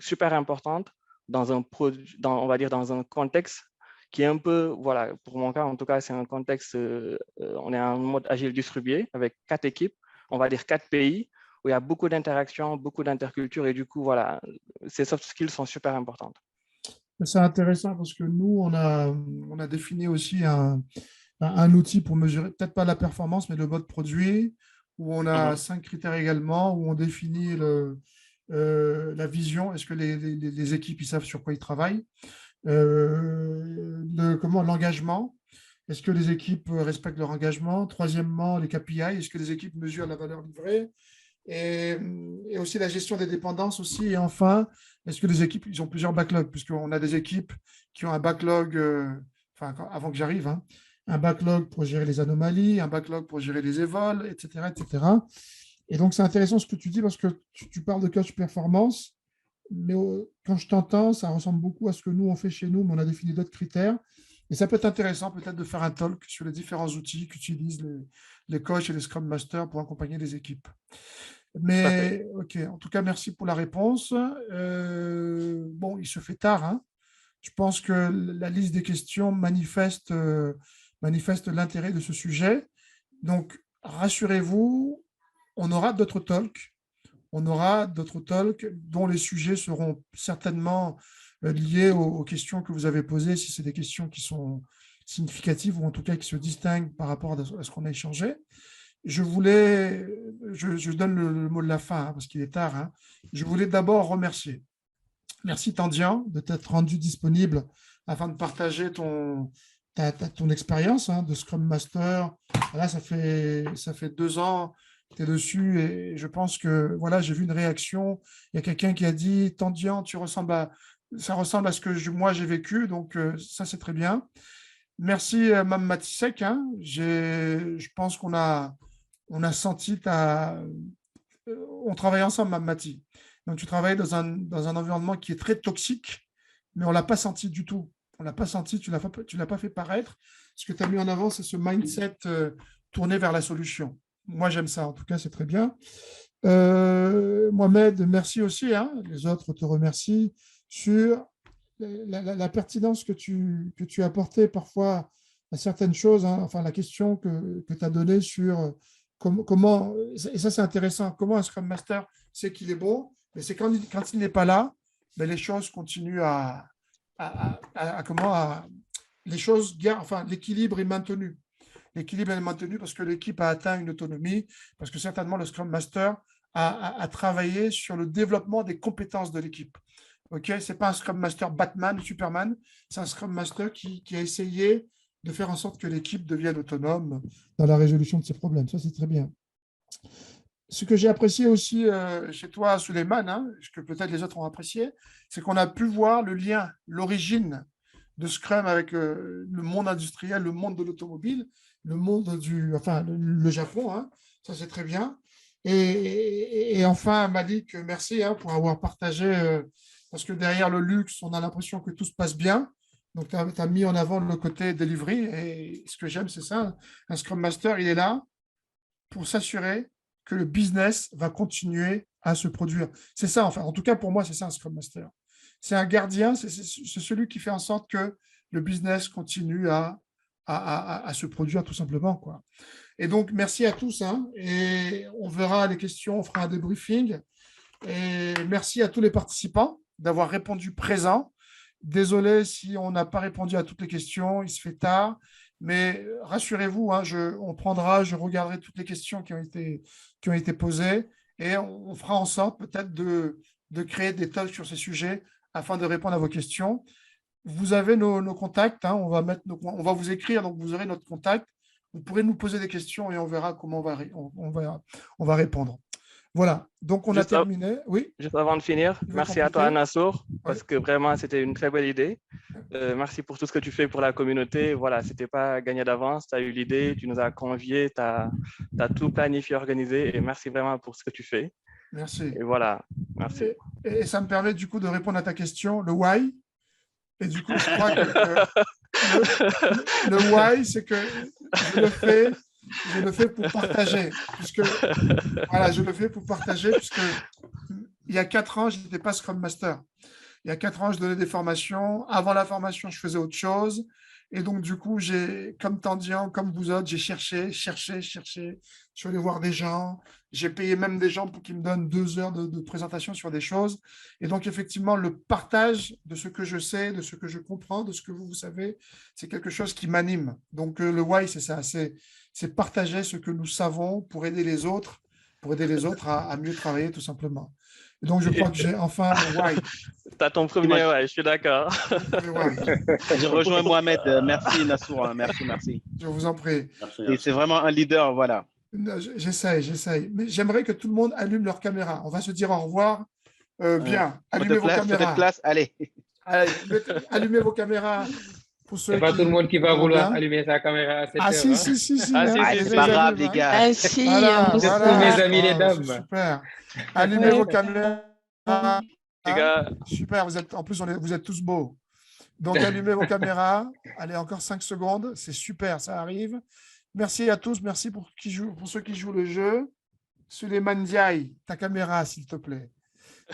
[SPEAKER 5] super importante dans on va dire dans un contexte qui est un peu, voilà, pour mon cas en tout cas, c'est un contexte, on est en mode agile distribué avec 4 équipes, on va dire 4 pays, où il y a beaucoup d'interactions, beaucoup d'intercultures et du coup, voilà, ces soft skills sont super importantes.
[SPEAKER 1] C'est intéressant parce que nous, on a défini aussi un outil pour mesurer, peut-être pas la performance, mais le mode produit, où on a 5 critères également, où on définit la vision, est-ce que les équipes ils savent sur quoi ils travaillent, l'engagement, est-ce que les équipes respectent leur engagement, troisièmement, les KPI, est-ce que les équipes mesurent la valeur livrée, et aussi la gestion des dépendances aussi, et enfin, est-ce que les équipes, ils ont plusieurs backlogs, puisqu'on a des équipes qui ont un backlog, avant que j'arrive, hein, un backlog pour gérer les anomalies, un backlog pour gérer les évols, etc., etc. Et donc, c'est intéressant ce que tu dis parce que tu parles de coach performance, mais quand je t'entends, ça ressemble beaucoup à ce que nous, on fait chez nous, mais on a défini d'autres critères. Et ça peut être intéressant peut-être de faire un talk sur les différents outils qu'utilisent les coachs et les Scrum Masters pour accompagner les équipes. Mais, OK, en tout cas, merci pour la réponse. Bon, il se fait tard, hein. Je pense que la liste des questions manifeste l'intérêt de ce sujet. Donc, rassurez-vous, on aura d'autres talks. On aura d'autres talks dont les sujets seront certainement liés aux questions que vous avez posées, si c'est des questions qui sont significatives ou en tout cas qui se distinguent par rapport à ce qu'on a échangé. Je donne le mot de la fin, hein, parce qu'il est tard. Hein. Je voulais d'abord remercier. Merci Tandian de t'être rendu disponible afin de partager ton expérience de Scrum Master. Là, ça fait 2 ans que tu es dessus et je pense que voilà, j'ai vu une réaction. Il y a quelqu'un qui a dit Tandian, ça ressemble à ce que moi j'ai vécu, donc ça c'est très bien. Merci Mme Matissek. Hein. Je pense qu'on a senti on travaille ensemble, Mme Mati. Donc, tu travailles dans un environnement qui est très toxique, mais on ne l'a pas senti du tout. On ne l'a pas senti, tu ne l'as pas fait paraître. Ce que tu as mis en avant, c'est ce mindset tourné vers la solution. Moi, j'aime ça. En tout cas, c'est très bien. Mohamed, merci aussi. Hein. Les autres te remercient sur la pertinence que tu as apportée parfois à certaines choses. Hein. Enfin, la question que tu as donnée sur comment, et ça, c'est intéressant, comment un Scrum Master sait qu'il est bon. Mais c'est quand il n'est pas là, les choses continuent l'équilibre est maintenu. L'équilibre est maintenu parce que l'équipe a atteint une autonomie, parce que certainement le Scrum Master a travaillé sur le développement des compétences de l'équipe. Ok, ce n'est pas un Scrum Master Batman ou Superman, c'est un Scrum Master qui a essayé de faire en sorte que l'équipe devienne autonome dans la résolution de ses problèmes. Ça, c'est très bien. Ce que j'ai apprécié aussi chez toi, Souleymane, hein, ce que peut-être les autres ont apprécié, c'est qu'on a pu voir le lien, l'origine de Scrum avec le monde industriel, le monde de l'automobile, le monde le Japon. Hein, ça, c'est très bien. Et enfin, Malik, merci hein, pour avoir partagé, parce que derrière le luxe, on a l'impression que tout se passe bien. Donc, tu as mis en avant le côté delivery. Et ce que j'aime, c'est ça. Un Scrum Master, il est là pour s'assurer que le business va continuer à se produire. C'est ça, enfin, en tout cas, pour moi, c'est ça un Scrum Master. C'est un gardien, c'est celui qui fait en sorte que le business continue à se produire tout simplement, quoi. Et donc, merci à tous. Hein, et on verra les questions, on fera un débriefing. Et merci à tous les participants d'avoir répondu présent. Désolé si on n'a pas répondu à toutes les questions, il se fait tard. Mais rassurez-vous, hein, je regarderai toutes les questions qui ont été posées et on fera en sorte peut-être de créer des talks sur ces sujets afin de répondre à vos questions. Vous avez nos contacts, hein, on va vous écrire, donc vous aurez notre contact. Vous pourrez nous poser des questions et on verra comment on va répondre. Voilà, donc on a terminé. Oui.
[SPEAKER 5] Juste avant de finir, merci à toi, Nassour, parce que vraiment, c'était une très belle idée. Merci pour tout ce que tu fais pour la communauté. Voilà, ce n'était pas gagné d'avance. Tu as eu l'idée, tu nous as conviés, tu as tout planifié, organisé. Et merci vraiment pour ce que tu fais.
[SPEAKER 1] Merci.
[SPEAKER 5] Et voilà, merci.
[SPEAKER 1] Et ça me permet du coup de répondre à ta question, le why. Et du coup, je crois que le why, c'est que je le fais pour partager. Je le fais pour partager, puisque il y a 4 ans, je n'étais pas Scrum Master. Il y a 4 ans, je donnais des formations. Avant la formation, je faisais autre chose. Et donc, du coup, comme Tandian, comme vous autres, j'ai cherché. Je suis allé voir des gens. J'ai payé même des gens pour qu'ils me donnent 2 heures de présentation sur des choses. Et donc, effectivement, le partage de ce que je sais, de ce que je comprends, de ce que vous savez, c'est quelque chose qui m'anime. Donc, le why, c'est ça. C'est partager ce que nous savons pour aider les autres à mieux travailler, tout simplement. Et donc, je crois que j'ai enfin le why.
[SPEAKER 5] Tu as ton premier why, je suis d'accord.
[SPEAKER 2] Je rejoins Mohamed. Merci, Nassour. Hein. Merci.
[SPEAKER 1] Je vous en prie.
[SPEAKER 2] Et c'est vraiment un leader, voilà.
[SPEAKER 1] J'essaye. Mais j'aimerais que tout le monde allume leur caméra. On va se dire au revoir. Bien, allumez vos caméras.
[SPEAKER 2] Place, allez.
[SPEAKER 1] Allumez vos caméras.
[SPEAKER 4] C'est pas tout le monde qui va vouloir allumer sa caméra à cette heure.
[SPEAKER 1] Si.
[SPEAKER 2] C'est pas grave, les gars.
[SPEAKER 6] Si,
[SPEAKER 4] tous mes amis les dames.
[SPEAKER 1] Super. Allumez vos caméras.
[SPEAKER 5] Les gars.
[SPEAKER 1] Super, en plus, vous êtes tous beaux. Donc, allumez vos caméras. Allez, encore 5 secondes. C'est super, ça arrive. Merci à tous. Merci pour ceux qui jouent le jeu. Souleymane Ndiaye, ta caméra, s'il te plaît.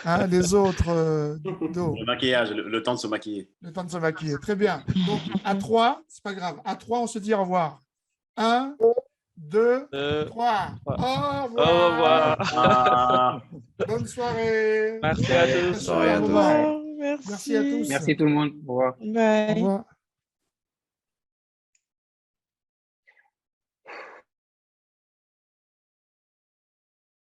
[SPEAKER 1] Hein, les autres,
[SPEAKER 3] le maquillage, le temps de se maquiller.
[SPEAKER 1] Le temps de se maquiller, très bien. Donc, à 3, c'est pas grave. À 3, on se dit au revoir. 1, 2, 3. Au revoir. Bonne soirée.
[SPEAKER 5] Merci à tous.
[SPEAKER 1] Merci à tous.
[SPEAKER 4] Merci tout le monde. Au revoir.
[SPEAKER 6] Bye.
[SPEAKER 1] Au revoir.